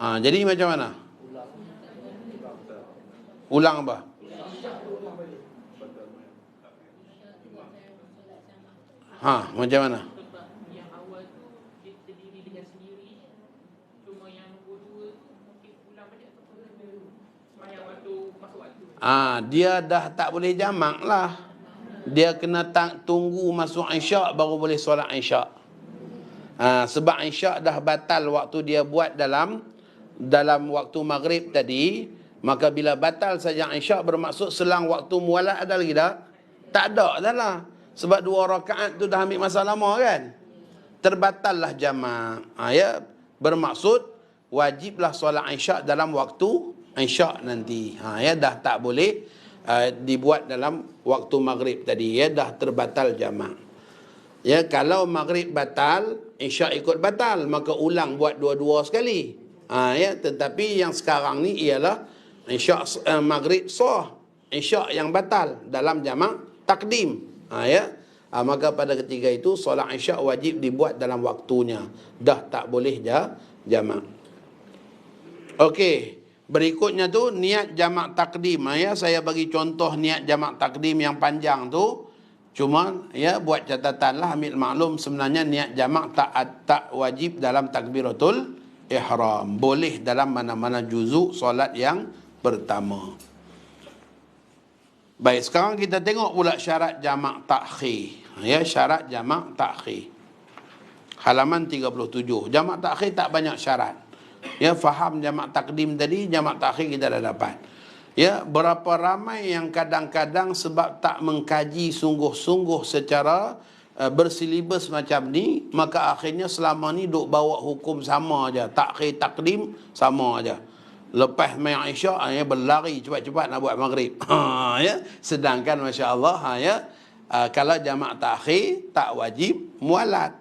Jadi macam mana? Ulang apa? Macam mana? Dia dah tak boleh jamak lah. Dia kena tunggu masuk isyak baru boleh solat isyak. Sebab isyak dah batal waktu dia buat dalam waktu maghrib tadi. Maka bila batal saja isyak, bermaksud selang waktu mualat ada lagi tak? Tak ada dah lah. Sebab 2 rakaat tu dah ambil masa lama kan. Terbatallah jamak. Ya, bermaksud wajiblah solat isyak dalam waktu isyak nanti. Ya, dah tak boleh dibuat dalam waktu maghrib tadi. Ya, dah terbatal jamak. Ya, kalau maghrib batal, isyak ikut batal, maka ulang buat dua-dua sekali. Ya, tetapi yang sekarang ni ialah isyak maghrib sah, isyak yang batal dalam jamak takdim. Ya. Maka pada ketika itu solat isyak wajib dibuat dalam waktunya. Dah tak boleh jamak. Okey. Berikutnya tu niat jamak takdim. Ya, saya bagi contoh niat jamak takdim yang panjang tu. Cuma ya, buat catatan lah, ambil maklum, sebenarnya niat jamak tak wajib dalam takbiratul ihram. Boleh dalam mana-mana juzuk solat yang pertama. Baik, sekarang kita tengok pula syarat jamak takhir. Ya, syarat jamak takhir. Halaman 37. Jamak takhir tak banyak syarat. Ya, faham jamak takdim tadi, jamak takhir kita dah dapat. Ya, berapa ramai yang kadang-kadang sebab tak mengkaji sungguh-sungguh secara bersilibus macam ni, maka akhirnya selama ni duk bawa hukum sama aja, takhir takdim sama aja. Lepas main Isyak, berlari cepat-cepat nak buat maghrib. Ya, sedangkan masya-Allah, ya, kalau jamak takhir tak wajib mualat.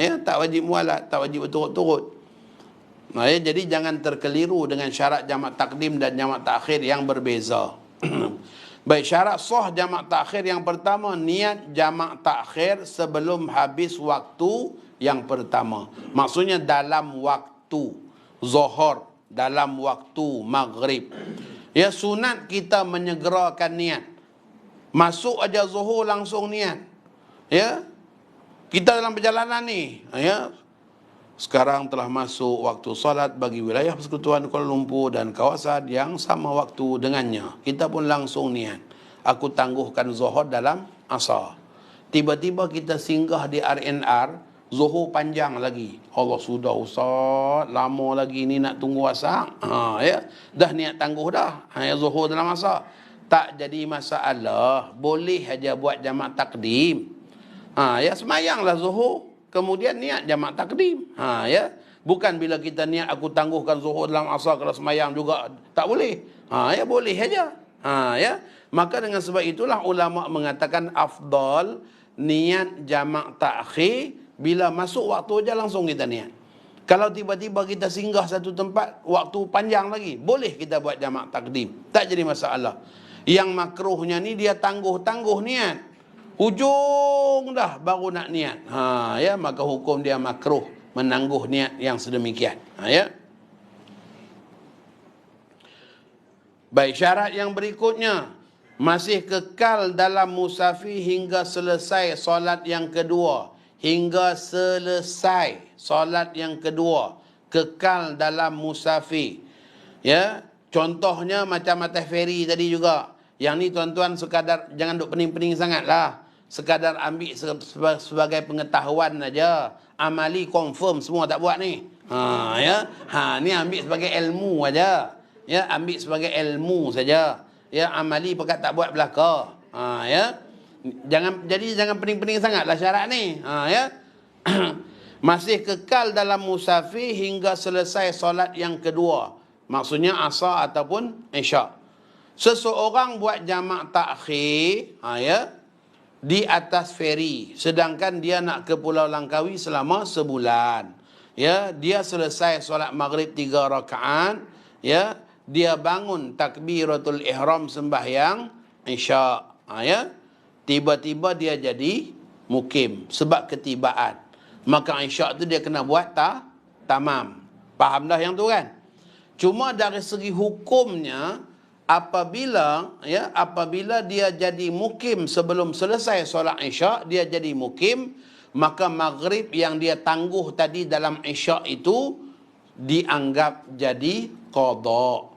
Ya, tak wajib mualat, tak wajib berturut-turut. Ya, jadi jangan terkeliru dengan syarat jamak takdim dan jamak takhir yang berbeza. Baik, syarat sah jamak takhir yang pertama, niat jamak takhir sebelum habis waktu yang pertama. Maksudnya dalam waktu zuhur, dalam waktu maghrib. Ya, sunat kita menyegerakan niat. Masuk aja zuhur langsung niat. Ya, kita dalam perjalanan ni, ya, sekarang telah masuk waktu solat bagi wilayah Persekutuan Kuala Lumpur dan kawasan yang sama waktu dengannya. Kita pun langsung niat, aku tangguhkan zuhur dalam asar. Tiba-tiba kita singgah di RNR, zuhur panjang lagi. Allah, sudah Ustaz, lama lagi ni nak tunggu asar. Ya, dah niat tangguh dah. Ya, zuhur dalam asar. Tak jadi masalah, boleh aja buat jamak takdim. Ya, semayanglah zuhur, kemudian niat jamak takdim. Ya, bukan bila kita niat aku tangguhkan zuhur dalam asar kalau semayang juga tak boleh. Ya, boleh aja. Ya, maka dengan sebab itulah ulama mengatakan afdal niat jamak takhir bila masuk waktu aja langsung kita niat. Kalau tiba-tiba kita singgah satu tempat waktu panjang lagi, boleh kita buat jamak takdim, tak jadi masalah. Yang makruhnya ni dia tangguh-tangguh niat, hujung dah baru nak niat. Ya, maka hukum dia makruh menangguh niat yang sedemikian. Ya. Baik, syarat yang berikutnya, masih kekal dalam musafir hingga selesai solat yang kedua. Hingga selesai solat yang kedua, kekal dalam musafir. Ya, contohnya macam atas feri tadi juga. Yang ni tuan-tuan sekadar jangan duk pening-pening sangat lah. Sekadar ambil sebagai pengetahuan aja. Amali confirm semua tak buat ni. Ya. Ni ambil sebagai ilmu aja. Ya, ambil sebagai ilmu saja. Ya, amali pekat tak buat belaka. Ya. Jangan pening-pening sangatlah syarat ni. Ya. Masih kekal dalam musafir hingga selesai solat yang kedua. Maksudnya asar ataupun isyak. Seseorang buat jamak takhir, ya, di atas feri, sedangkan dia nak ke Pulau Langkawi selama sebulan. Ya, dia selesai solat maghrib 3 rakaat, ya, dia bangun takbiratul ihram sembahyang isyak. Ya, tiba-tiba dia jadi mukim sebab ketibaan. Maka isyak tu dia kena buat tamam. Faham dah yang tu kan? Cuma dari segi hukumnya, apabila dia jadi mukim sebelum selesai solat isyak, dia jadi mukim, maka maghrib yang dia tangguh tadi dalam isyak itu dianggap jadi qada.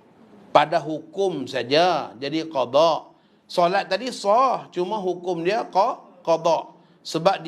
Pada hukum saja jadi qada. Solat tadi sah, cuma hukum dia qada sebab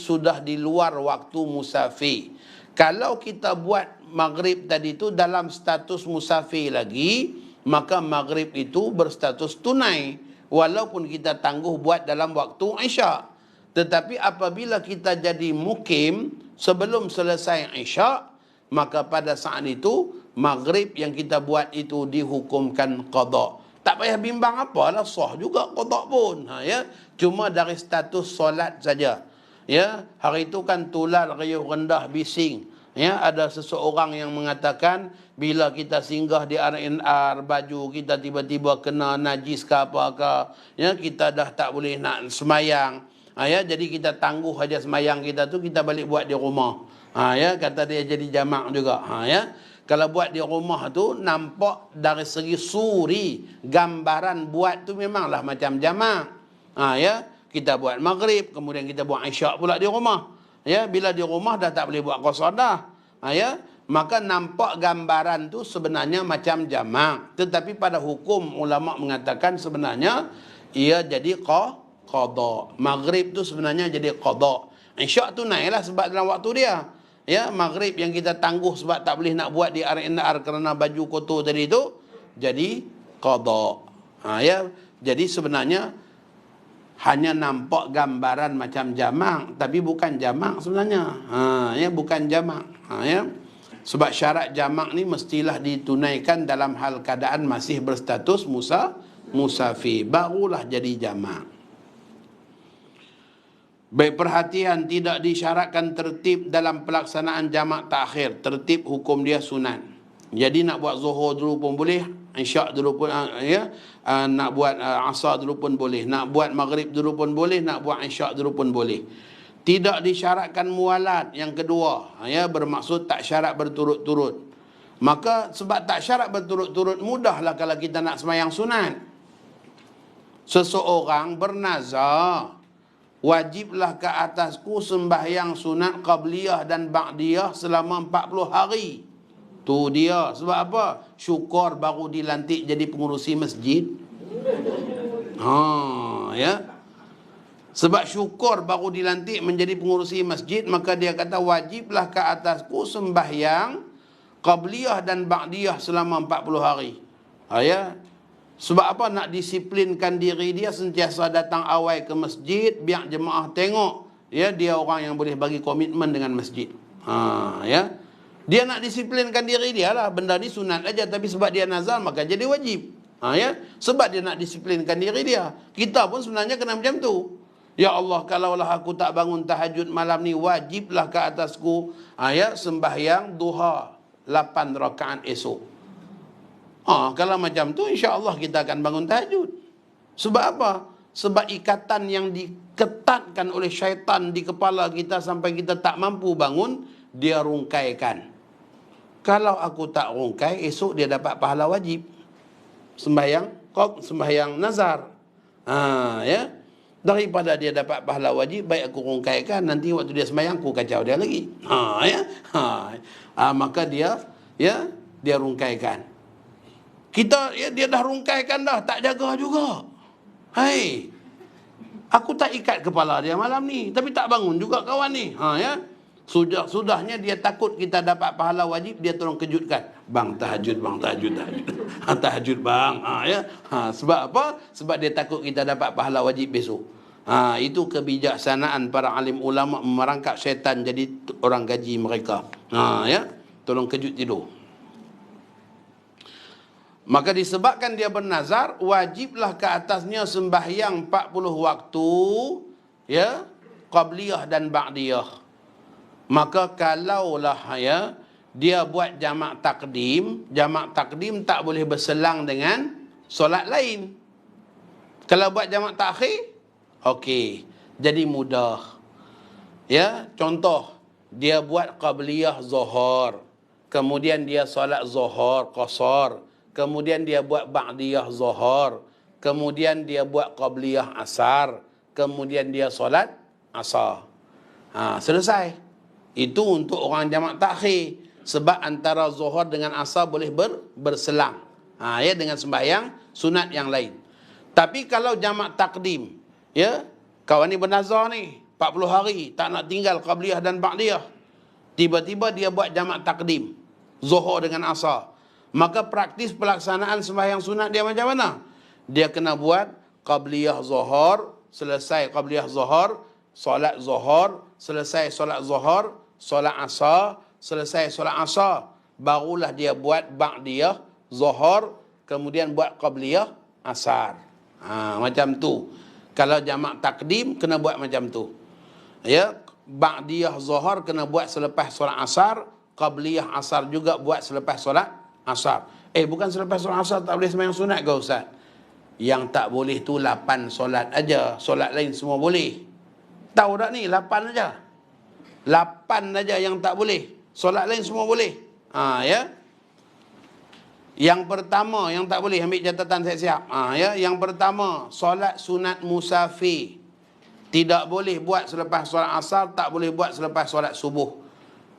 sudah di luar waktu musafir. Kalau kita buat maghrib tadi tu dalam status musafir lagi, maka maghrib itu berstatus tunai walaupun kita tangguh buat dalam waktu isyak. Tetapi apabila kita jadi mukim sebelum selesai isyak, maka pada saat itu maghrib yang kita buat itu dihukumkan qada. Tak payah bimbang apalah, sah juga qada pun. Ya, cuma dari status solat saja. Ya, hari itu kan tulal riuh rendah bising. Ya, ada seseorang yang mengatakan bila kita singgah di RNR, baju kita tiba-tiba kena najis ke apakah, ya, kita dah tak boleh nak semayang. Ya, jadi kita tangguh aja semayang kita tu, kita balik buat di rumah. Ya, kata dia jadi jamak juga. Ya, kalau buat di rumah tu nampak dari segi suri, gambaran buat tu memanglah macam jamak. Ya, kita buat maghrib, kemudian kita buat isyak pula di rumah. Ya, bila di rumah dah tak boleh buat qasar dah. Ya, maka nampak gambaran tu sebenarnya macam jamak, tetapi pada hukum ulama mengatakan sebenarnya ia jadi qada. Maghrib tu sebenarnya jadi qada. Isyak tu naiklah sebab dalam waktu dia. Ya, maghrib yang kita tangguh sebab tak boleh nak buat di RNR kerana baju kotor tadi tu jadi qada. Ya, jadi sebenarnya hanya nampak gambaran macam jamak, tapi bukan jamak sebenarnya. Ya, bukan jamak. Ya. Sebab syarat jamak ni mestilah ditunaikan dalam hal keadaan masih berstatus musafir, barulah jadi jamak. Baik, perhatian, tidak disyaratkan tertib dalam pelaksanaan jamak takhir. Tertib hukum dia sunat. Jadi nak buat zuhur dulu pun boleh, isyak dulu pun nak buat asar dulu pun boleh, nak buat maghrib dulu pun boleh, nak buat isyak dulu pun boleh. Tidak disyaratkan mualat, yang kedua, bermaksud tak syarat berturut-turut. Maka sebab tak syarat berturut-turut, mudahlah kalau kita nak sembahyang sunat. Seseorang bernazar, wajiblah ke atasku sembahyang sunat qabliyah dan ba'diyah selama 40 hari. Tu dia. Sebab apa? Syukur baru dilantik jadi pengurusi masjid. Ya. Sebab syukur baru dilantik menjadi pengurusi masjid, maka dia kata wajiblah ke atasku sembahyang qabliyah dan ba'diyah selama 40 hari. Ya. Sebab apa? Nak disiplinkan diri dia, sentiasa datang awal ke masjid, biar jemaah tengok, ya, dia orang yang boleh bagi komitmen dengan masjid. Ya. Dia nak disiplinkan diri dia lah. Benda ni sunat aja, tapi sebab dia nazar maka jadi wajib. Ya. Sebab dia nak disiplinkan diri dia. Kita pun sebenarnya kena macam tu. Ya Allah, kalaulah aku tak bangun tahajud malam ni, wajiblah ke atasku sembahyang duha 8 rakaat esok. Kalau macam tu, insya-Allah kita akan bangun tahajud. Sebab apa? Sebab ikatan yang diketatkan oleh syaitan di kepala kita sampai kita tak mampu bangun, dia rungkaikan. Kalau aku tak rungkai, esok dia dapat pahala wajib. Sembahyang nazar. Ya. Daripada dia dapat pahala wajib, baik aku rungkaikan, nanti waktu dia sembahyang aku kacau dia lagi. Maka dia rungkaikan. Kita, dia dah rungkaikan dah, tak jaga juga. Hai, aku tak ikat kepala dia malam ni, tapi tak bangun juga kawan ni. Sudahnya dia takut kita dapat pahala wajib, dia tolong kejutkan. Bang, tahajud bang, tahajud. Tahajud bang. Sebab apa? Sebab dia takut kita dapat pahala wajib besok. Itu kebijaksanaan para alim ulama merangkap syaitan jadi orang gaji mereka. Tolong kejut tidur. Maka disebabkan dia bernazar, wajiblah ke atasnya sembahyang 40 waktu, ya, qabliyah dan ba'diyah. Maka kalaulah dia buat jamak takdim tak boleh berselang dengan solat lain. Kalau buat jamak takhir, okey, jadi mudah. Ya, contoh, dia buat qabliyah zuhur, kemudian dia solat zuhur qasar, kemudian dia buat ba'diyah zuhur, kemudian dia buat qabliyah asar, kemudian dia solat asar. Selesai. Itu untuk orang jamak takhir. Sebab antara zuhur dengan asar boleh berselang. Dengan sembahyang sunat yang lain. Tapi kalau jamak takdim, ya, kawan ni bernazar ni 40 hari tak nak tinggal qabliyah dan ba'diyah. Tiba-tiba dia buat jamak takdim, zuhur dengan asar. Maka praktis pelaksanaan sembahyang sunat dia macam mana? Dia kena buat qabliyah zuhur, selesai qabliyah zuhur, solat zuhur, selesai solat zuhur, solat asar, selesai solat asar, barulah dia buat ba'diyah zuhur, kemudian buat qabliyah asar. Macam tu. Kalau jamak takdim kena buat macam tu. Ya, ba'diyah zuhur kena buat selepas solat asar, qabliyah asar juga buat selepas solat asar. Bukan selepas solat asar tak boleh sembahyang sunat ke Ustaz? Yang tak boleh tu 8 solat aja. Solat lain semua boleh. Tahu tak ni? 8 aja. 8 aja yang tak boleh. Solat lain semua boleh. Ya. Yang pertama yang tak boleh, ambil catatan siap-siap. Yang pertama, solat sunat musafir. Tidak boleh buat selepas solat asar, tak boleh buat selepas solat subuh.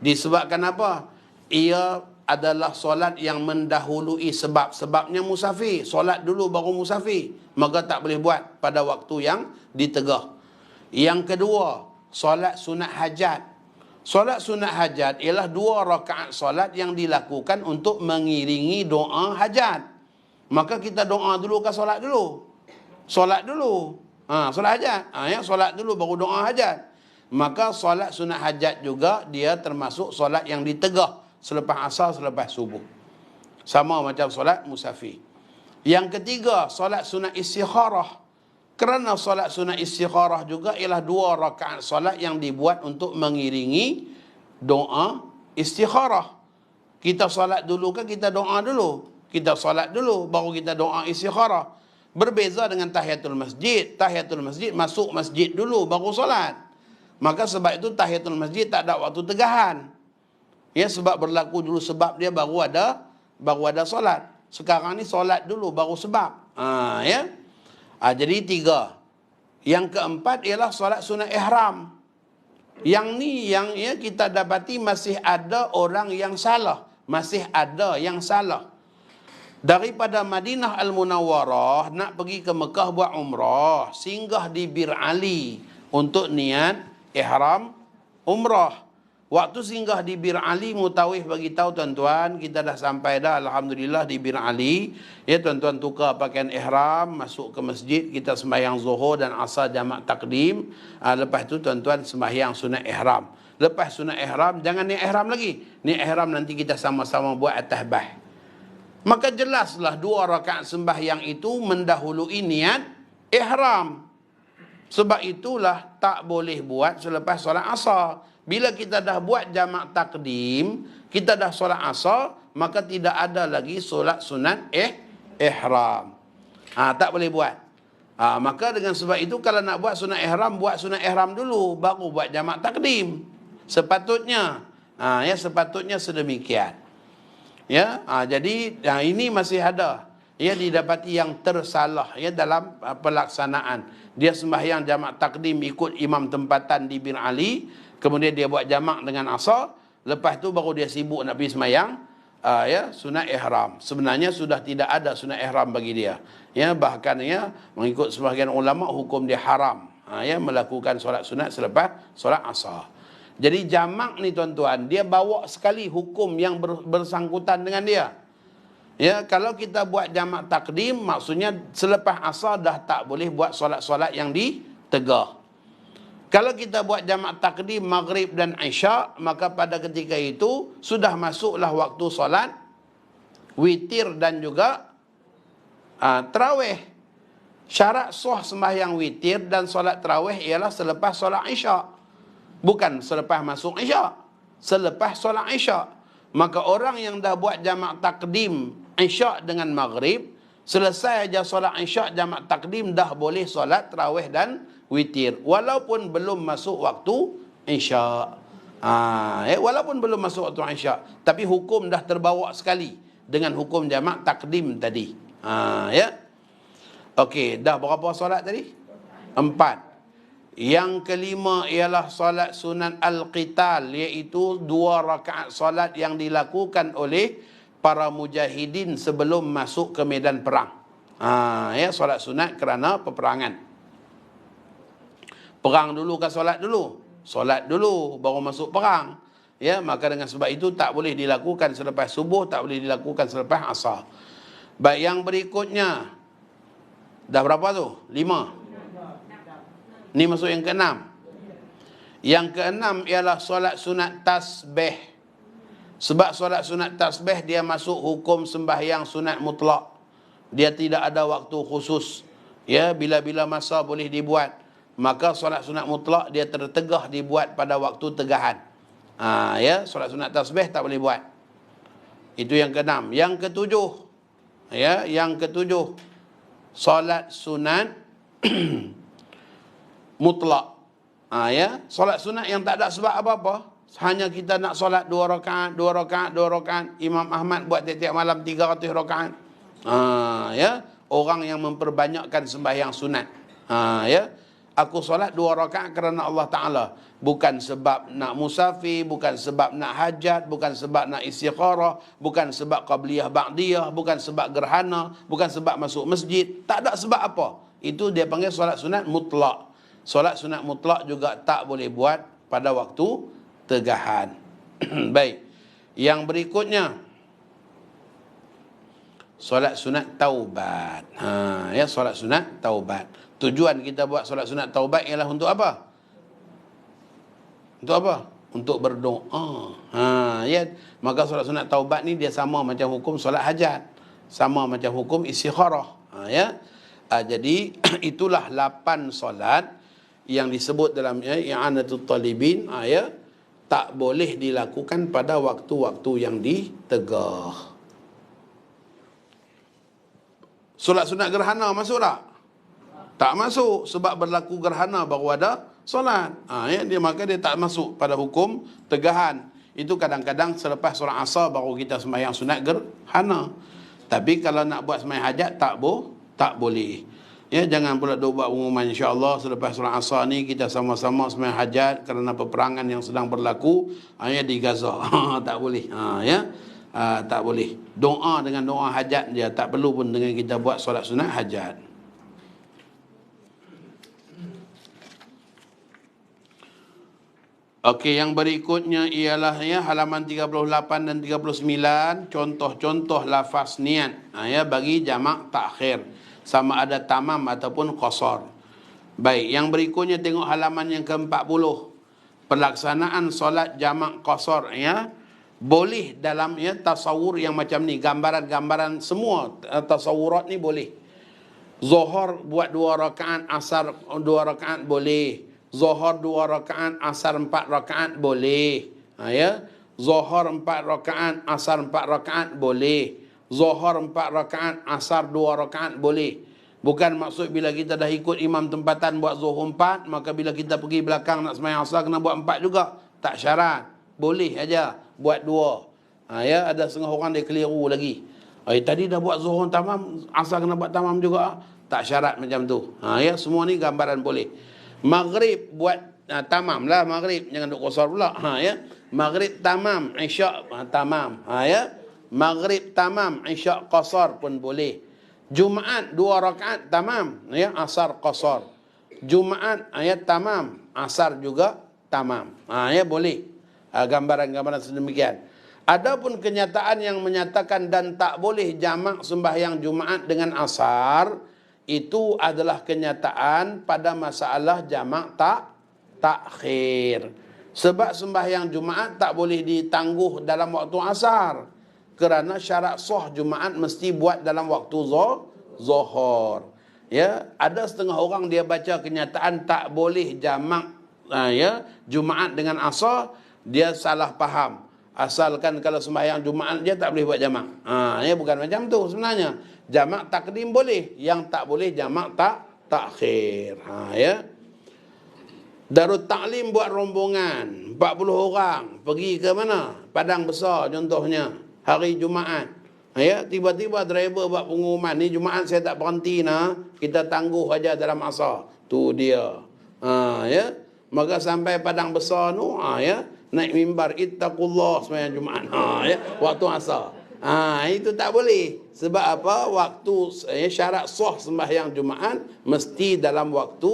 Disebabkan apa? Ia adalah solat yang mendahului sebabnya musafir. Solat dulu baru musafir, maka tak boleh buat pada waktu yang ditegah. Yang kedua, solat sunat hajat. Solat sunat hajat ialah 2 rakaat solat yang dilakukan untuk mengiringi doa hajat. maka kita doa dulu ke solat dulu? Solat dulu. Solat hajat. Solat dulu baru doa hajat. Maka solat sunat hajat juga dia termasuk solat yang ditegah selepas asar, selepas subuh. Sama macam solat musafir. Yang ketiga, solat sunat istikharah. Kerana solat sunat istikharah juga ialah 2 rakaat solat yang dibuat untuk mengiringi doa istikharah. Kita solat dulu kan kita doa dulu? Kita solat dulu baru kita doa istikharah. Berbeza dengan tahiyatul masjid. Tahiyatul masjid masuk masjid dulu baru solat. Maka sebab itu tahiyatul masjid tak ada waktu tegahan. Ya, sebab berlaku dulu sebab dia baru ada solat. Sekarang ni solat dulu baru sebab. Jadi 3. Yang keempat ialah solat sunat ihram. Yang ni yang kita dapati masih ada orang yang salah. Masih ada yang salah. Daripada Madinah Al-Munawwarah nak pergi ke Mekah buat umrah, singgah di Bir Ali untuk niat ihram umrah. Waktu singgah di Bir Ali, Mutawif bagi tahu tuan-tuan, kita dah sampai dah alhamdulillah di Bir Ali. Ya, tuan-tuan tukar pakaian ihram, masuk ke masjid, kita sembahyang Zuhur dan Asar jamak takdim. Lepas tu tuan-tuan sembahyang sunat ihram. Lepas sunat ihram jangan niat ihram lagi. Niat ihram nanti kita sama-sama buat atas bah. Maka jelaslah 2 rakaat sembahyang itu mendahului niat ihram. Sebab itulah tak boleh buat selepas solat asar. Bila kita dah buat jamak takdim, kita dah solat asar, maka tidak ada lagi solat sunat ihram. Tak boleh buat. Maka dengan sebab itu kalau nak buat sunat ihram dulu, baru buat jamak takdim. Sepatutnya. Sepatutnya sedemikian. Jadi ini masih ada didapati yang tersalah dalam pelaksanaan. Dia sembahyang jamak takdim ikut imam tempatan di Bir Ali, kemudian dia buat jamak dengan asar, lepas tu baru dia sibuk nak pergi sembahyang sunat ihram. Sebenarnya sudah tidak ada sunat ihram bagi dia. Bahkan mengikut sebahagian ulama hukum dia haram melakukan solat sunat selepas solat asar. Jadi jamak ni tuan-tuan, dia bawa sekali hukum yang bersangkutan dengan dia. Kalau kita buat jamak takdim, maksudnya selepas asar dah tak boleh buat solat-solat yang ditegah. Kalau kita buat jamak takdim maghrib dan isyak, maka pada ketika itu sudah masuklah waktu solat witir dan juga tarawih. Syarat sah sembahyang witir dan solat tarawih ialah selepas solat isyak. Bukan selepas masuk isyak. Selepas solat isyak. Maka orang yang dah buat jamak takdim isyak dengan maghrib, selesai aja solat isyak jamak takdim, dah boleh solat tarawih dan witir. Walaupun belum masuk waktu isyak. Walaupun belum masuk waktu isyak. Tapi hukum dah terbawa sekali dengan hukum jamak takdim tadi. Okey, dah berapa solat tadi? 4. Yang kelima ialah solat sunat al-qital, iaitu 2 rakaat solat yang dilakukan oleh para mujahidin sebelum masuk ke medan perang. Solat sunat kerana peperangan. Perang dulu ke solat dulu? Solat dulu baru masuk perang. Maka dengan sebab itu tak boleh dilakukan selepas subuh, tak boleh dilakukan selepas asar. Baik, yang berikutnya dah berapa tu? 5. Ni masuk yang ke-6. Yang ke-6 ialah solat sunat tasbih. Sebab solat sunat tasbih dia masuk hukum sembahyang sunat mutlak. Dia tidak ada waktu khusus. Bila-bila masa boleh dibuat. Maka solat sunat mutlak dia tertegah dibuat pada waktu tegahan. Solat sunat tasbih tak boleh buat. Itu yang ke-6. Yang ke-7. Yang ke-7 solat sunat mutlak. Solat sunat yang tak ada sebab apa-apa. Hanya kita nak solat 2 rakaat, 2 rakaat, 2 rakaat. Imam Ahmad buat tiap-tiap malam 300 rakaat. Orang yang memperbanyakkan sembahyang sunat. Aku solat 2 rakaat kerana Allah Ta'ala. Bukan sebab nak musafir, bukan sebab nak hajat, bukan sebab nak istikharah, bukan sebab qabliyah ba'diyah, bukan sebab gerhana, bukan sebab masuk masjid. Tak ada sebab apa. Itu dia panggil solat sunat mutlak. Solat sunat mutlak juga tak boleh buat pada waktu tegahan. Baik. Yang berikutnya, solat sunat taubat. Ya, solat sunat taubat. Tujuan kita buat solat sunat taubat ialah untuk apa? Untuk apa? Untuk berdoa. Ya, maka solat sunat taubat ni dia sama macam hukum solat hajat, sama macam hukum istikharah. Ya. Jadi itulah 8 solat yang disebut dalam i'anatul talibin, ya, tak boleh dilakukan pada waktu-waktu yang ditegah. Solat sunat gerhana masuk tak? Tak masuk, sebab berlaku gerhana baru ada solat. Ya, maka dia tak masuk pada hukum tegahan. Itu kadang-kadang selepas solat asar baru kita sembahyang sunat gerhana. Tapi kalau nak buat sembahyang hajat tak boleh. Ya, jangan pula duk buat pengumuman insya-Allah selepas solat asar ni kita sama-sama sembahyang hajat kerana peperangan yang sedang berlaku di Gaza. Tak boleh. Ya. Tak boleh. Doa dengan doa hajat dia, tak perlu pun dengan kita buat solat sunat hajat. Okey, yang berikutnya ialah halaman 38 dan 39, contoh-contoh lafaz niat bagi jamak takhir, sama ada tamam ataupun qasar. Baik, yang berikutnya tengok halaman yang ke-40. Pelaksanaan solat jamak qasar boleh dalam tasawur yang macam ni, gambaran-gambaran semua tasawurat ni boleh. Zuhur buat 2 rakaat, asar 2 rakaat boleh. Zuhur 2 rakaat, asar 4 rakaat boleh. Ya. Zuhur 4 rakaat, asar 4 rakaat boleh. Zuhur 4 rakaat, asar 2 rakaat boleh. Bukan maksud bila kita dah ikut imam tempatan buat zuhur 4, maka bila kita pergi belakang nak sembahyang asar kena buat 4 juga. Tak syarat. Boleh aja buat 2. Ya, ada setengah orang dia keliru lagi. Tadi dah buat zuhur tamam, asar kena buat tamam juga. Tak syarat macam tu. Ya, semua ni gambaran boleh. Maghrib buat tamam lah maghrib, jangan duk qasar pula. Ya. Maghrib tamam, isyak tamam. Ya. Maghrib tamam, isyak qasar pun boleh. Jumaat 2 rakaat tamam, ya, asar qasar. Jumaat tamam, asar juga tamam. Ya, boleh. Gambaran-gambaran sedemikian. Adapun kenyataan yang menyatakan dan tak boleh jamak sembahyang Jumaat dengan asar, itu adalah kenyataan pada masalah jamak takhir. Sebab sembahyang Jumaat tak boleh ditangguh dalam waktu asar, kerana syarat sah Jumaat mesti buat dalam waktu zuhur. Ya, ada setengah orang dia baca kenyataan tak boleh jamak Jumaat dengan asar, dia salah faham. Asalkan kalau sembahyang Jumaat dia tak boleh buat jamak. Ya, bukan macam tu sebenarnya. Jamak takdim boleh, yang tak boleh jamak takhir. Ya. Darut Taklim buat rombongan 40 orang pergi ke mana? Padang Besar contohnya, hari Jumaat. Ya, tiba-tiba driver buat pengumuman, ni Jumaat saya tak berhenti kita tangguh aja dalam asar. Tu dia. Ya. Maka sampai Padang Besar tu ya, naik mimbar ittaqullah sembahyang Jumaat. Ya, waktu asar. Itu tak boleh. Sebab apa? Waktu syarat sah sembahyang Jumaat mesti dalam waktu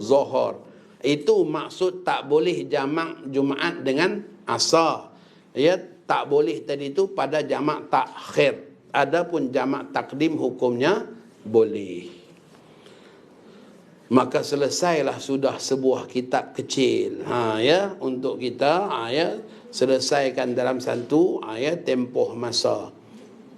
zuhur. Itu maksud tak boleh jamak Jumaat dengan asar. Ya, tak boleh tadi itu pada jamak takhir. Adapun jamak takdim hukumnya boleh. Maka selesailah sudah sebuah kitab kecil ya, untuk kita selesaikan dalam satu tempoh masa.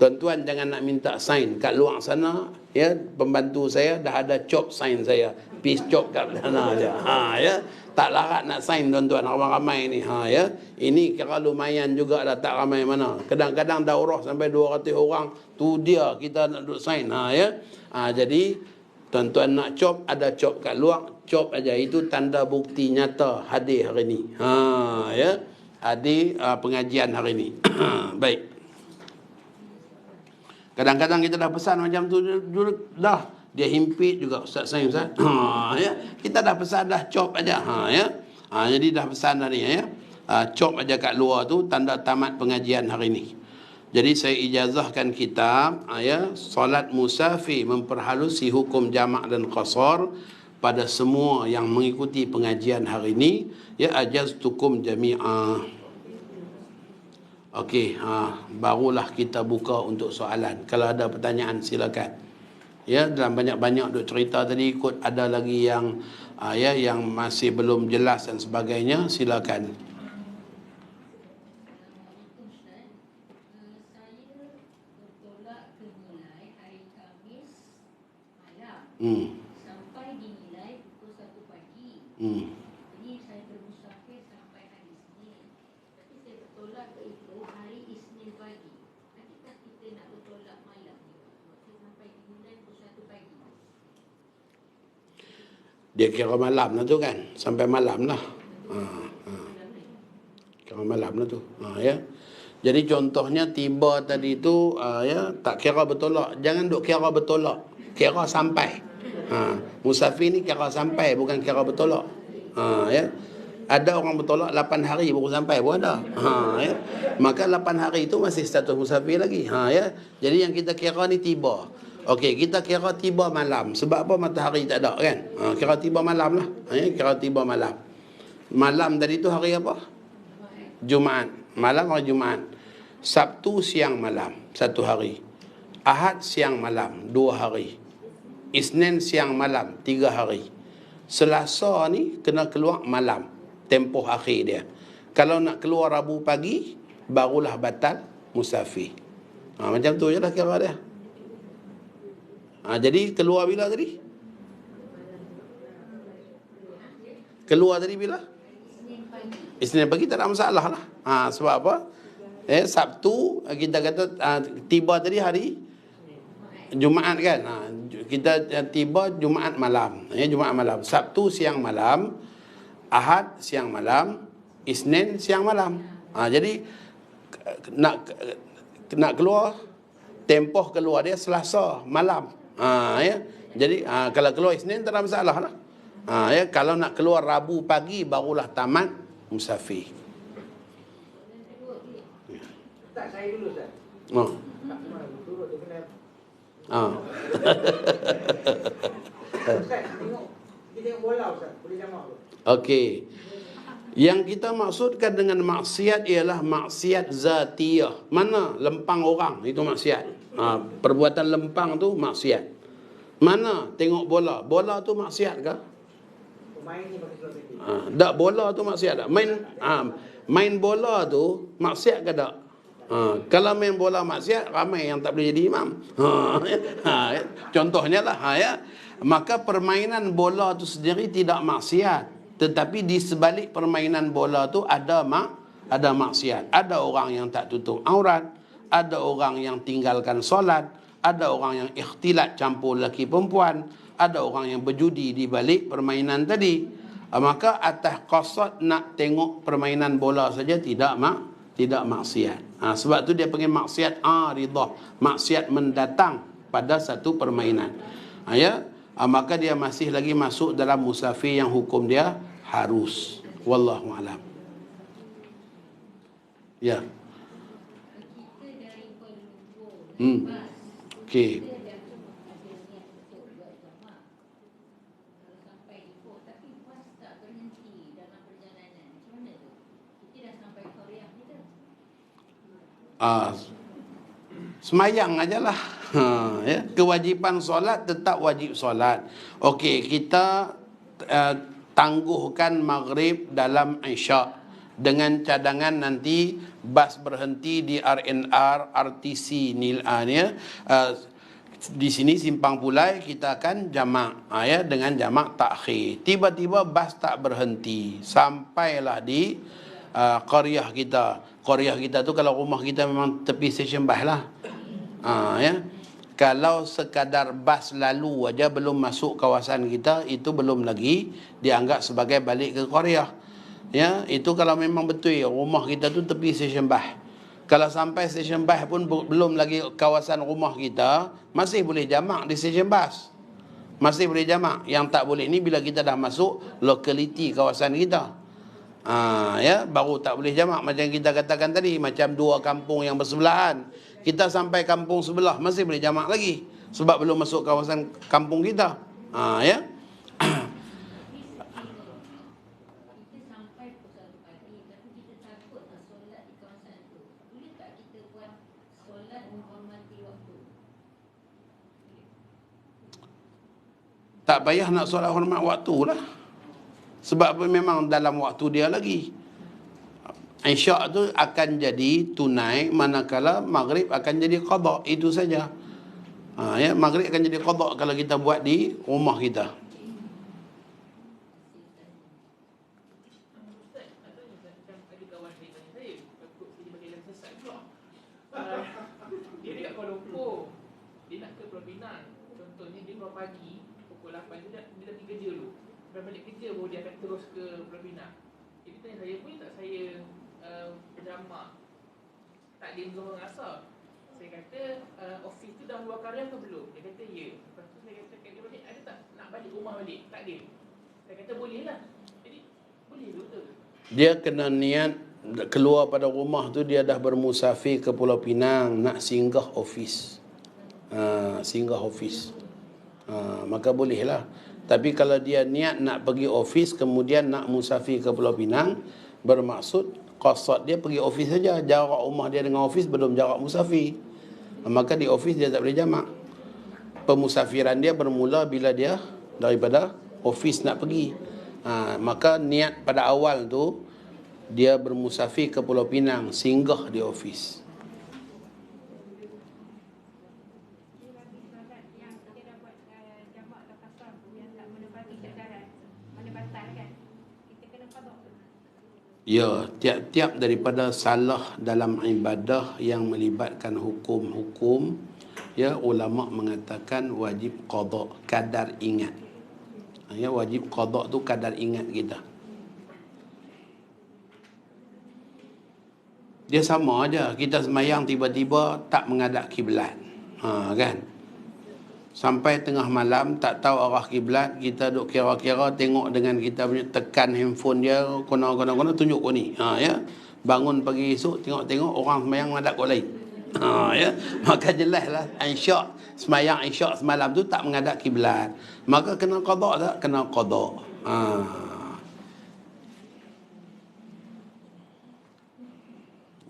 Tuan-tuan jangan nak minta sign kat luar sana. Ya, pembantu saya dah ada cop sign saya, peace cop kat sana aja. Ya, tak larat nak sign tuan-tuan, ramai-ramai ni. Ya, ini kira lumayan juga dah, tak ramai mana. Kadang-kadang daurah sampai 200 orang, tu dia kita nak duk sign. Ya, jadi tuan-tuan nak cop, ada cop kat luar, cop aja, itu tanda bukti nyata hadir hari ni. Ya, hadir pengajian hari ni. Baik. Kadang-kadang kita dah pesan macam tu dah, dia himpit juga Ustaz saya Ustaz. Ya, kita dah pesan dah cop aja. Ya. Jadi dah pesan hari ya. Cop aja kat luar tu tanda tamat pengajian hari ni. Jadi saya ijazahkan kitab Solat Musafir Memperhalusi Hukum Jamak dan Qasar pada semua yang mengikuti pengajian hari ini. Ya, ajaztukum jami'ah. Okey, barulah kita buka untuk soalan. Kalau ada pertanyaan silakan. Ya, dalam banyak-banyak duk cerita tadi, ikut ada lagi yang yang masih belum jelas dan sebagainya, silakan. Hmm. Sampai dinilai pukul 1 pagi. Jadi saya bermusafir sampai hari Isnin. Tapi saya bertolak ke itu hari Isnin pagi. Adakah kita nak bertolak malam juga? Waktu sampai dinilai pukul 1 pagi. Dia kira malam lah tu kan, sampai malam lah. Kira malam lah tu. Ya. Jadi contohnya tiba tadi tu ya, tak kira bertolak. Jangan duk kira bertolak, kira sampai. Musafir ni kira sampai, bukan kira bertolak. Ya. Ada orang bertolak 8 hari baru sampai pun ada. Ya. Maka 8 hari itu masih status musafir lagi. Ya. Jadi yang kita kira ni tiba. Okey, kita kira tiba malam. Sebab apa? Matahari tak ada kan? Kira tiba malam lah. Ya, kira tiba malam. Malam tadi tu hari apa? Jumaat. Malam hari Jumaat. Sabtu siang malam 1 hari. Ahad siang malam 2 hari. Isnin siang malam 3 hari. Selasa ni kena keluar malam, tempoh akhir dia. Kalau nak keluar Rabu pagi, barulah batal musafir. Macam tu je lah kira dia. Jadi keluar bila tadi? Keluar tadi bila? Isnin pagi tak ada masalah lah. Sebab apa? Sabtu kita kata tiba tadi hari Jumaat kan. Kita tiba Jumaat malam. Jumaat malam. Sabtu siang malam, Ahad siang malam, Isnin siang malam. Jadi nak keluar, tempoh keluar dia Selasa malam. Ya. Jadi kalau keluar Isnin tak ada masalah lah. Ya, kalau nak keluar Rabu pagi barulah tamat musafir. Tak, saya dulu Ustaz. Turut dia kena. Ustaz, kita tengok bola Ustaz, boleh jamak tu. Okey. Yang kita maksudkan dengan maksiat ialah maksiat zatiyah. Mana lempang orang itu maksiat. Perbuatan lempang tu maksiat. Mana tengok bola. Bola tu maksiat ke? Pemain ni pakai seluar pendek. Tak, bola tu maksiat tak? Main bola tu maksiat ke tak? Kalau main bola maksiat, ramai yang tak boleh jadi imam. Contohnya lah. Ya. Maka permainan bola tu sendiri tidak maksiat. Tetapi di sebalik permainan bola tu ada maksiat. Ada orang yang tak tutup aurat, ada orang yang tinggalkan solat, ada orang yang ikhtilat campur lelaki perempuan, ada orang yang berjudi di balik permainan tadi. Maka atas qasad nak tengok permainan bola saja tidak maksiat. Sebab tu dia panggil maksiat aridah, maksiat mendatang pada satu permainan. Ya. Maka dia masih lagi masuk dalam musafir yang hukum dia harus. Wallahu a'lam. Ya. Kita dari Kuala Lumpur, Okey. kalau sampai Ipoh, tapi bas tak berhenti dalam perjalanan. Macam mana tu? Kita dah sampai Korea kita. Semayang ajalah. Ya. Kewajipan solat tetap wajib solat. Okey, kita tangguhkan maghrib dalam isyak dengan cadangan nanti bas berhenti di RNR, RTC Nilania. Di sini Simpang Pulai kita akan jamak ya, dengan jamak takhir. Tiba-tiba bas tak berhenti, sampailah di qaryah kita. Qaryah kita tu kalau rumah kita memang tepi stesen bas lah. Ya. Kalau sekadar bas lalu aja belum masuk kawasan kita, itu belum lagi dianggap sebagai balik ke qaryah. Ya, itu kalau memang betul rumah kita tu tepi stesen bas. Kalau sampai stesen bas pun belum lagi kawasan rumah kita, masih boleh jamak di stesen bas. Masih boleh jamak. Yang tak boleh ni bila kita dah masuk lokaliti kawasan kita. Ya, baru tak boleh jamak. Macam kita katakan tadi, macam dua kampung yang bersebelahan. Kita sampai kampung sebelah masih boleh jamak lagi sebab belum masuk kawasan kampung kita. Ya. Kita sampai pukul 1 pagi, tapi kita takut nak solat di kawasan tu. Boleh Tak payah nak solat hormat waktu lah. Sebab apa, memang dalam waktu dia lagi. Isyak tu akan jadi tunai, manakala maghrib akan jadi qada. Itu saja. Ya, maghrib akan jadi qada kalau kita buat di rumah kita. Dia dekat Kuala Lumpur, dia nak ke Pulau Pinang. Contohnya dia keluar pagi pukul 8 dia dah pergi kerja dulu. Lepas balik kerja baru dia akan terus ke Pulau Pinang. Jadi tanya saya, boleh tak saya berjamak takdim Zuhur dan Asar? Saya kata, office tu dah luar karya ke belum? Dia kata ya. Lepas tu saya kata kat dia balik, ada tak nak balik rumah balik takdim? Saya kata boleh lah. Jadi boleh betul. Dia kena niat keluar pada rumah tu, dia dah bermusafir ke Pulau Pinang, nak singgah office. Singgah office. Maka bolehlah. Tapi kalau dia niat nak pergi office kemudian nak musafir ke Pulau Pinang, bermaksud qasad dia pergi office saja, jarak rumah dia dengan office belum jarak musafir, maka di office dia tak boleh jamak. Pemusafiran dia bermula bila dia daripada office nak pergi. Maka niat pada awal tu dia bermusafir ke Pulau Pinang, singgah di office. Ya, tiap-tiap daripada salah dalam ibadah yang melibatkan hukum-hukum, ya, ulama mengatakan wajib qada, kadar ingat. Ya, wajib qada tu kadar ingat kita. Dia sama aja, kita semayang tiba-tiba tak menghadap kiblat. Kan? Sampai tengah malam tak tahu arah kiblat, kita duk kira-kira, tengok dengan kita punya, tekan handphone dia, kona tunjuk kau ni. Ya. Bangun pagi esok tengok orang semayang menghadap kau lain. Ya. Maka jelaslah isyak, semayang isyak semalam tu tak menghadap kiblat. Maka kena qada tak? Kena qada.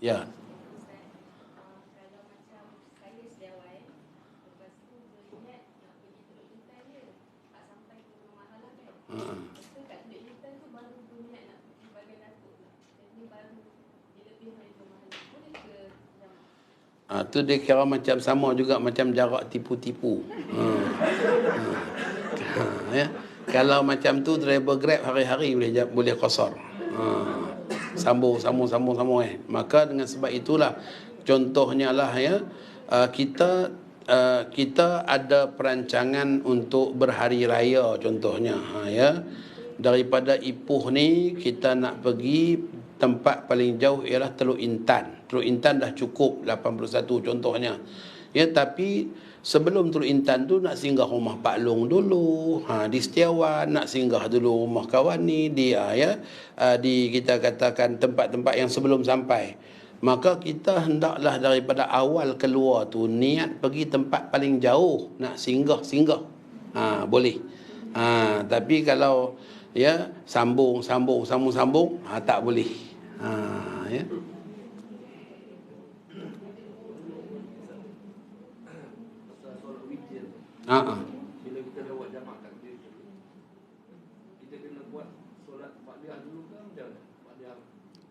Ya. Tu dia kira macam sama juga macam jarak tipu-tipu. Ya. Kalau macam tu driver Grab hari-hari boleh qasar. Sambung. Maka dengan sebab itulah contohnya lah, ya, kita ada perancangan untuk berhari raya contohnya, ya. Daripada Ipoh ni kita nak pergi tempat paling jauh ialah Teluk Intan. Teluk Intan dah cukup 81 contohnya. Ya, tapi sebelum Teluk Intan tu nak singgah rumah Pak Long dulu. Di Setiawan nak singgah dulu rumah kawan ni dia, ya. Di kita katakan tempat-tempat yang sebelum sampai. Maka kita hendaklah daripada awal keluar tu niat pergi tempat paling jauh, nak singgah. Boleh. Tapi kalau, ya, sambung tak boleh. Ya. Bila kita dah buat jamak takbir, kita kena buat solat Ba'diyah dulu ke macam mana?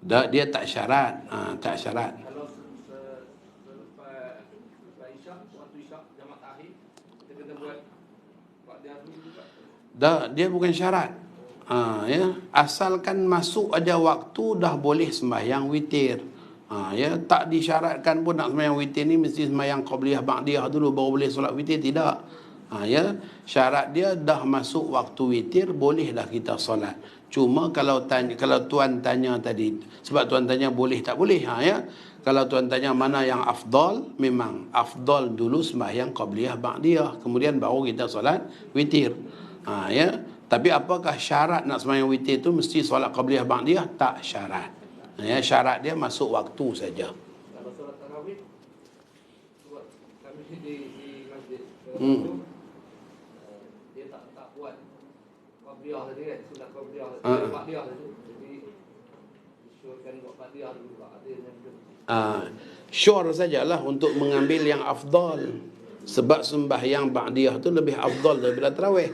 Ba'diyah. Dia tak syarat. Tak syarat. Kalau selepas isyak, waktu isyak jamak akhir, kita kena buat Ba'diyah dulu juga. Dia bukan syarat. Ya, asalkan masuk aja waktu dah boleh sembahyang witir. Ya, tak disyaratkan pun nak sembahyang witir ni mesti sembahyang qabliyah ba'diyah dulu baru boleh solat witir, tidak. Ya, syarat dia dah masuk waktu witir bolehlah kita solat. Cuma kalau tuan tanya tadi, sebab tuan tanya boleh tak boleh, ya. Kalau tuan tanya mana yang afdal, memang afdal dulu sembahyang qabliyah ba'diyah, kemudian baru kita solat witir. Ya. Tapi apakah syarat nak sembahyang witir tu mesti solat qabliyah ba'diyah? Tak syarat. Ya, syarat dia masuk waktu saja. Kalau solat tarawih, kami di masjid dia tak buat Ba'diyah tadi kan, solat Ba'diyah Ba'diyah tadi. Jadi syorkan buat Ba'diyah dulu, Sure sajalah untuk mengambil yang afdal. Sebab sembahyang ba'diyah tu lebih afdal daripada tarawih.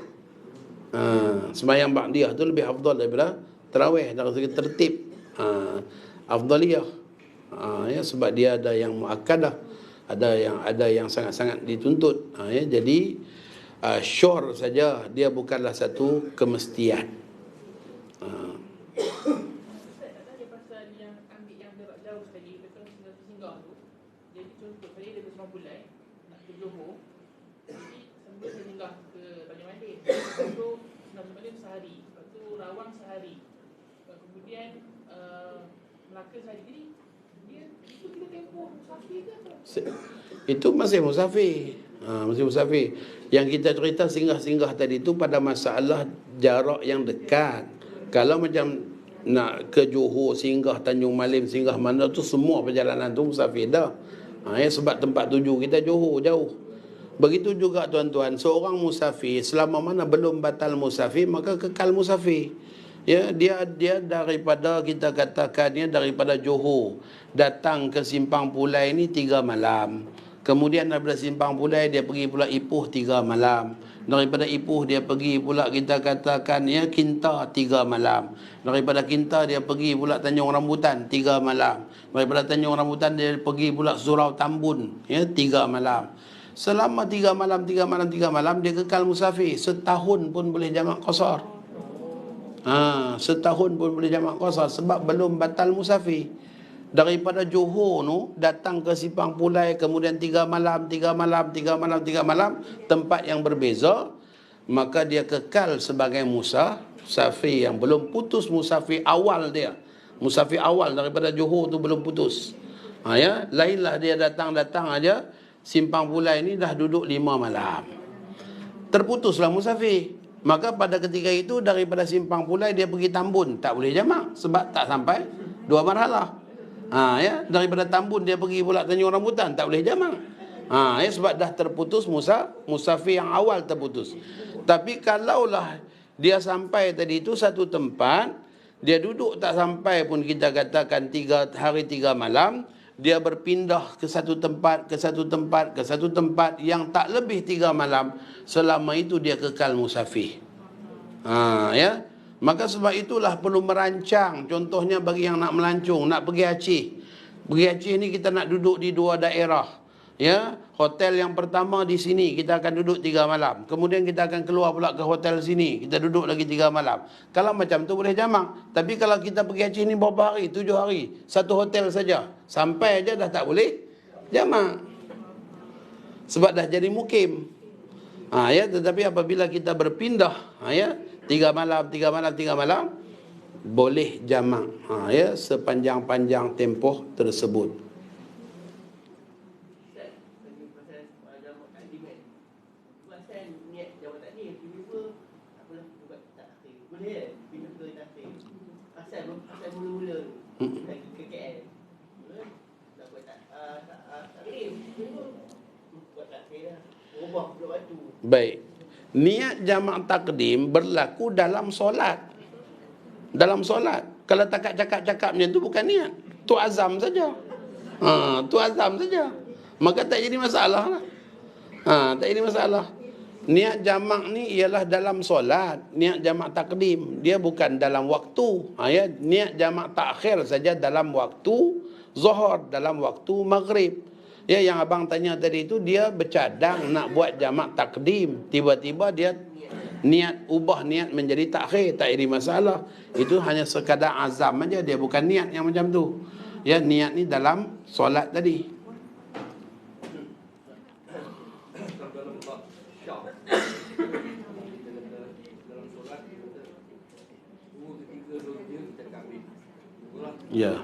Sembahyang ba'diyah tu lebih afdal daripada tarawih dari segi tertib. Afdaliyah. Ya, sebab dia ada yang muakkadah, ada yang sangat-sangat dituntut. Ya, jadi syur saja, dia bukanlah satu kemestian. Tadi pasal yang ambil yang jarak jauh tadi, lepas singgah tu. Jadi contoh saya dari Semang Pulai nak ke Johor. Jadi sambil saya singgah ke Tanjung Malim. Lepas tu Tanjung Malim sehari, lepas tu Rawang sehari. Kemudian Melaka sehari. Jadi dia itu kita tempoh musafir ke apa? Itu masih musafir. Masih musafir. Yang kita cerita singgah-singgah tadi itu pada masalah jarak yang dekat. Kalau macam nak ke Johor singgah, Tanjung Malim singgah mana tu, semua perjalanan tu musafir dah. Ya, sebab tempat tuju kita Johor jauh. Begitu juga tuan-tuan, seorang musafir selama mana belum batal musafir maka kekal musafir. Ya, dia daripada, kita katakannya daripada Johor datang ke Simpang Pulai ni 3 malam. Kemudian daripada Simpang Pulai dia pergi pula Ipoh 3 malam. Daripada Ipoh dia pergi pula, kita katakan ya, Kinta 3 malam. Daripada Kinta dia pergi pula Tanjung Rambutan 3 malam. Daripada Tanjung Rambutan dia pergi pula Surau Tambun ya, 3 malam. Selama 3 malam dia kekal musafir. Setahun pun boleh jamak qasar. Setahun pun boleh jamak qasar sebab belum batal musafir. Daripada Johor tu datang ke Simpang Pulai, kemudian 3 malam, tempat yang berbeza, maka dia kekal sebagai musafir yang belum putus musafir awal dia. Musafir awal daripada Johor tu belum putus. Ya, lainlah dia datang aja Simpang Pulai ni dah duduk 5 malam. Terputuslah musafir. Maka pada ketika itu daripada Simpang Pulai dia pergi Tambun, tak boleh jamak sebab tak sampai 2 marhalah. Ya, daripada Tambun dia pergi pula Tanjung Rambutan, tak boleh jamak. Ya, sebab dah terputus musafir yang awal terputus. Tapi kalaulah dia sampai tadi itu satu tempat, dia duduk tak sampai pun kita katakan 3 hari 3 malam, dia berpindah ke satu tempat yang tak lebih 3 malam, selama itu dia kekal musafir. Ya. Maka sebab itulah perlu merancang. Contohnya bagi yang nak melancong, nak pergi Aceh. Pergi Aceh ni kita nak duduk di 2 daerah. Ya, hotel yang pertama di sini kita akan duduk 3 malam. Kemudian kita akan keluar pula ke hotel sini, kita duduk lagi 3 malam. Kalau macam tu boleh jamak. Tapi kalau kita pergi Aceh ni berapa hari? 7 hari. Satu hotel saja. Sampai aja dah tak boleh jamak. Sebab dah jadi mukim. Ya, tetapi apabila kita berpindah, ya, 3 malam, boleh jamak. Ya, sepanjang-panjang tempoh tersebut. Baik. Niat jamak takdim berlaku dalam solat. Dalam solat. Kalau takat cakap-cakap macam tu bukan niat. Tu azam saja. Tu azam saja. Maka tak jadi masalah lah. Tak jadi masalah. Niat jamak ni ialah dalam solat. Niat jamak takdim. Dia bukan dalam waktu. Ya, niat jamak takhir saja dalam waktu zuhur, dalam waktu maghrib. Ya, yang abang tanya tadi itu, dia bercadang nak buat jamak takdim, tiba-tiba dia ubah niat menjadi takhir, tak ada masalah. Itu hanya sekadar azam aja, dia bukan niat yang macam tu. Ya, niat ni dalam solat tadi. Ya.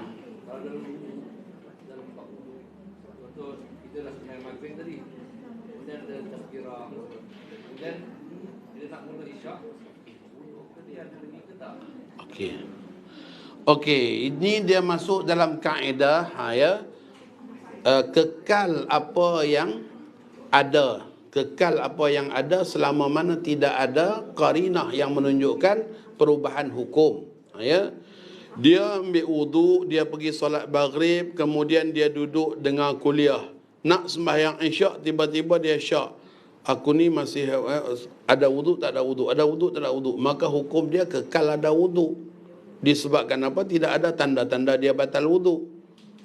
Okey, ini dia masuk dalam kaedah ya, kekal apa yang ada. Kekal apa yang ada selama mana tidak ada qarinah yang menunjukkan perubahan hukum. Ya. Dia ambil wudu, dia pergi solat maghrib, kemudian dia duduk dengar kuliah. Nak sembahyang isyak, tiba-tiba dia syak. aku ni masih ada wuduk tak ada wuduk, ada wuduk tak ada wuduk, maka hukum dia kekal ada wuduk. Disebabkan apa? Tidak ada tanda-tanda dia batal wuduk.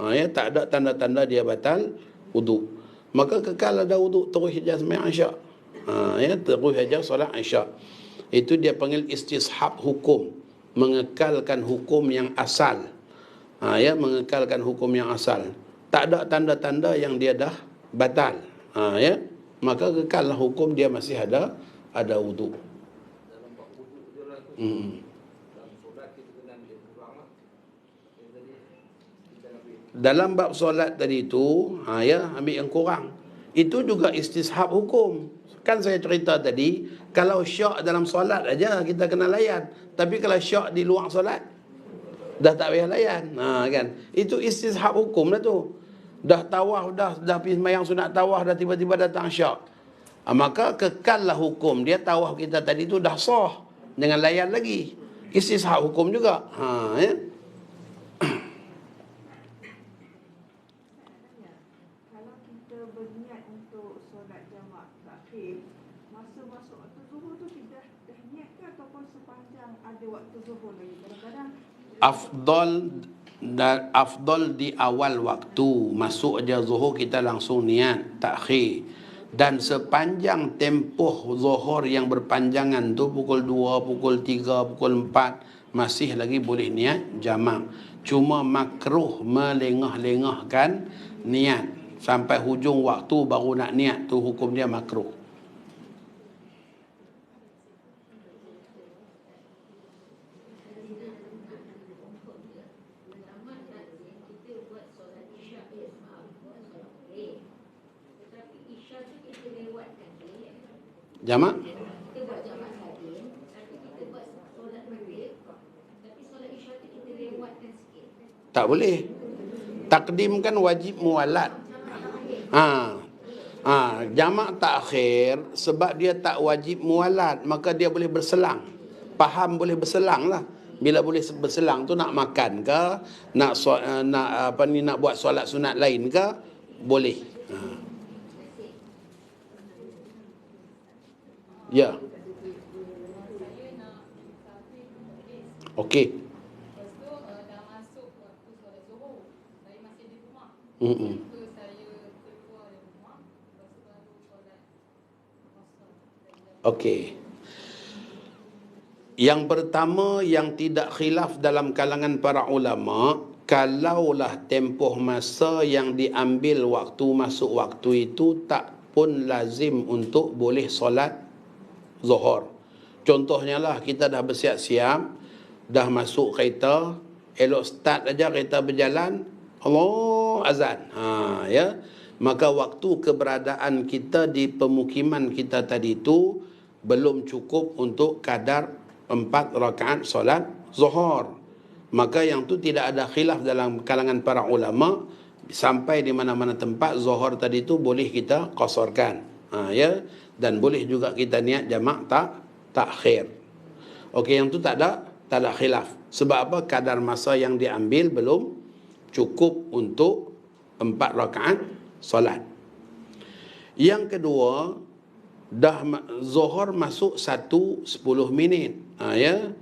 Ya, tak ada tanda-tanda dia batal wuduk, maka kekal ada wuduk terus saja sembahyang Isyak. Ya, terus saja solat Isyak. Itu dia panggil istishab hukum, mengekalkan hukum yang asal. Ya, mengekalkan hukum yang asal. Tak ada tanda-tanda yang dia dah batal. Ya, maka kekallah hukum dia masih ada wuduk. Dalam bab wuduk je lah tu. Dalam solat kita kena ambil kurang lah. Yang tadi kita ambil. Dalam bab solat tadi tu, ya, ambil yang kurang. Itu juga istishab hukum. Kan saya cerita tadi, kalau syak dalam solat aja kita kena layan. Tapi kalau syak di luar solat, dah tak payah layan. Kan? Itu istishab hukum lah tu. Dah tawaf, dah pergi sembahyang sunat tawaf, dah tiba-tiba datang syak. Maka kekallah hukum dia, tawaf kita tadi tu dah sah dengan layan lagi. Istishab hukum juga. Ya. Kalau kita berniat untuk solat jamak takhir, masa masuk waktu zuhur tu kita dah niat ke ataupun sepanjang ada waktu zuhur lagi? Kadang-kadang Afdal di awal waktu, masuk aja zuhur kita langsung niat takhir. Dan sepanjang tempoh zuhur yang berpanjangan tu, pukul 2, pukul 3, pukul 4, masih lagi boleh niat jamak. Cuma makruh melengah-lengahkan niat sampai hujung waktu baru nak niat, tu hukum dia makruh. Jamak? Kita buat jamak tadi, tapi kita buat solat maghrib, tapi solat Isyak tu kita lewatkan sikit. Tak boleh. Takdim kan wajib muwalat. Jamak takhir sebab dia tak wajib muwalat, maka dia boleh berselang. Faham boleh berselang lah. Bila boleh berselang tu nak makan ke, nak buat solat sunat lain ke, boleh. Ya. Okey. Lepas tu dah masuk waktu solat zuhur, saya masih di rumah. So saya keluar dari rumah, lepas tu baru solat asar. Okey. Yang pertama yang tidak khilaf dalam kalangan para ulama, kalaulah tempoh masa yang diambil waktu masuk waktu itu tak pun lazim untuk boleh solat zuhur. Contohnya lah, kita dah bersiap-siap, dah masuk kereta, elok start aja kereta berjalan, Allah azan. Ya. Maka waktu keberadaan kita di pemukiman kita tadi tu belum cukup untuk kadar 4 rakaat solat zuhur. Maka yang tu tidak ada khilaf dalam kalangan para ulama, sampai di mana-mana tempat zuhur tadi tu boleh kita qasarkan. Ya. Dan boleh juga kita niat jamak takhir. Okey, yang tu tak ada khilaf. Sebab apa? Kadar masa yang diambil belum cukup untuk 4 rakaat solat. Yang kedua, dah zuhur masuk 1:10 minit. Ya.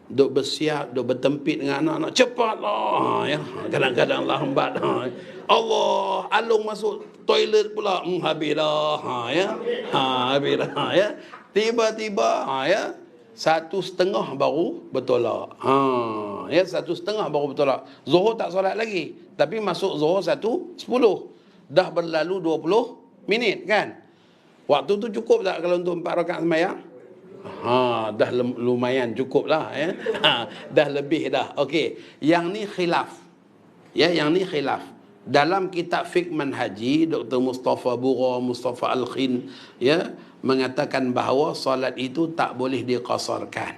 Duk bersiap, duk bertempit dengan anak-anak, cepatlah. Ya. Kadang-kadang lambat. Allah, alung masuk toilet pula, habis dah. Ya. Habis dah. Ya. Tiba-tiba, ya, 1:30 baru bertolak. Ya, 1:30 baru bertolak. Zuhur tak solat lagi, tapi masuk zuhur 1:10. Dah berlalu 20 minit kan? Waktu tu cukup tak kalau untuk 4 rakaat sembahyang? Dah lumayan cukup lah. Ya. Dah lebih dah. Okey, yang ni khilaf. Ya, yang ni khilaf. Dalam kitab fiqh manhaji, Dr. Mustafa Bura, Mustafa Al-Khin, ya, mengatakan bahawa solat itu tak boleh diqasarkan.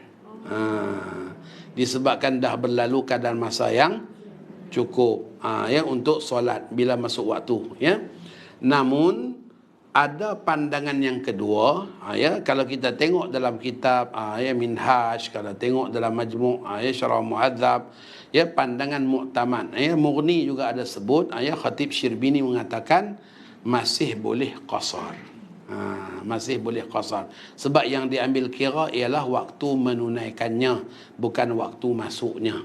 Disebabkan dah berlalu kadar masa yang cukup, ya, untuk solat bila masuk waktu. Ya. Namun ada pandangan yang kedua, ya, kalau kita tengok dalam kitab ya Minhaj, kalau tengok dalam Majmu' ya Syarah Muhadzab, ya, pandangan mu'tamad, ya, Mughni juga ada sebut, ya, Khatib Syirbini mengatakan masih boleh qasar. Masih boleh qasar. Sebab yang diambil kira ialah waktu menunaikannya, bukan waktu masuknya.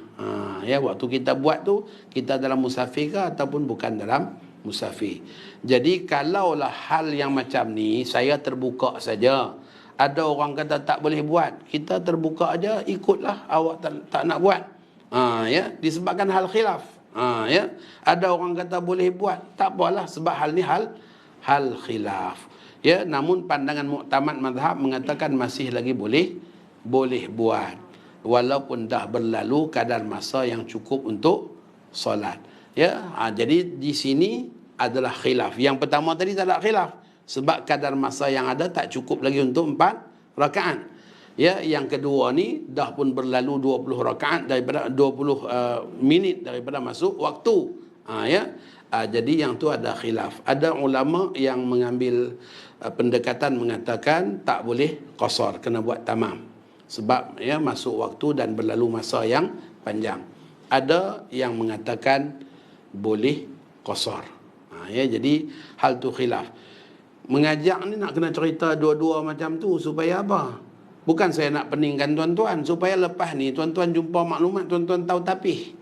Ya, waktu kita buat tu, kita dalam musafir ke ataupun bukan dalam musafir. Jadi kalaulah hal yang macam ni, saya terbuka saja. Ada orang kata tak boleh buat, kita terbuka aja, ikutlah. Awak tak nak buat. Ya, disebabkan hal khilaf. Ya, ada orang kata boleh buat, tak apalah sebab hal ni hal khilaf. Ya, namun pandangan muktamad mazhab mengatakan masih lagi boleh buat walaupun dah berlalu kadar masa yang cukup untuk solat. Ya, jadi di sini adalah khilaf. Yang pertama tadi tak ada khilaf sebab kadar masa yang ada tak cukup lagi untuk 4 rakaat. Ya, yang kedua ni dah pun berlalu 20 rakaat daripada 20 minit daripada masuk waktu. Ya. Jadi yang tu ada khilaf. Ada ulama yang mengambil pendekatan mengatakan tak boleh qasar, kena buat tamam. Sebab ya masuk waktu dan berlalu masa yang panjang. Ada yang mengatakan boleh qasar. Ya, jadi hal tu khilaf. Mengajak ni nak kena cerita dua-dua macam tu supaya apa? Bukan saya nak peningkan tuan-tuan, supaya lepas ni tuan-tuan jumpa maklumat, tuan-tuan tahu tapih.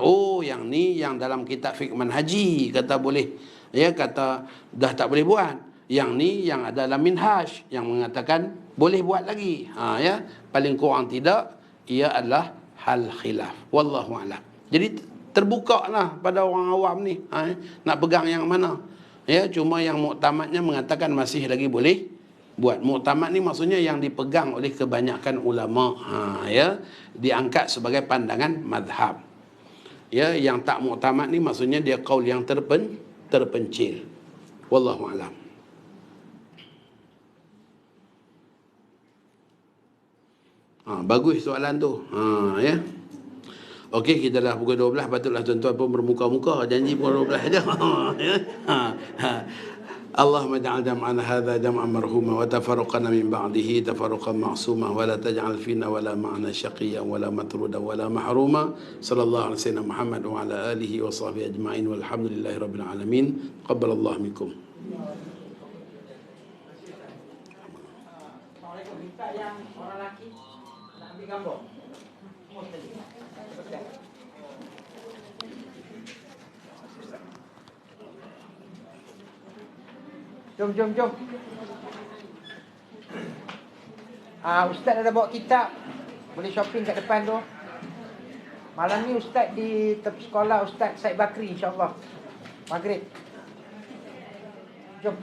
Oh, yang ni yang dalam kitab fiqh manhaji kata boleh, ya, kata dah tak boleh buat. Yang ni yang ada dalam minhaj yang mengatakan boleh buat lagi. Ya, paling kurang tidak ia adalah hal khilaf. Wallahu a'lam. Jadi terbukalah pada orang awam ni, nak pegang yang mana. Ya, cuma yang muktamadnya mengatakan masih lagi boleh buat. Muktamad ni maksudnya yang dipegang oleh kebanyakan ulama, ya, diangkat sebagai pandangan mazhab. Ya, yang tak muktamad ni maksudnya dia qaul yang terpencil. Wallahu a'lam. Bagus soalan tu. Ya. Okey, kita dah pukul 12, patutlah tuan-tuan pun bermuka-muka, janji pukul 12 aja. Ya. اللهم اجعل جمعنا هذا جمعا مرحوما وتفرقنا من بعده تفرقا معصوما ولا تجعل فينا ولا معنا شقيا ولا مطرودا ولا محروما صلى الله على سيدنا محمد وعلى آله وصحبه أجمعين والحمد لله رب العالمين قبل الله منكم. Assalamualaikum. Minta yang orang lelaki nak ambil gambar. Semua sekali. Jom. Ustaz ada bawa kitab. Boleh shopping kat depan tu. Malam ni Ustaz di sekolah Ustaz Said Bakri, insya-Allah. Maghrib. Jom.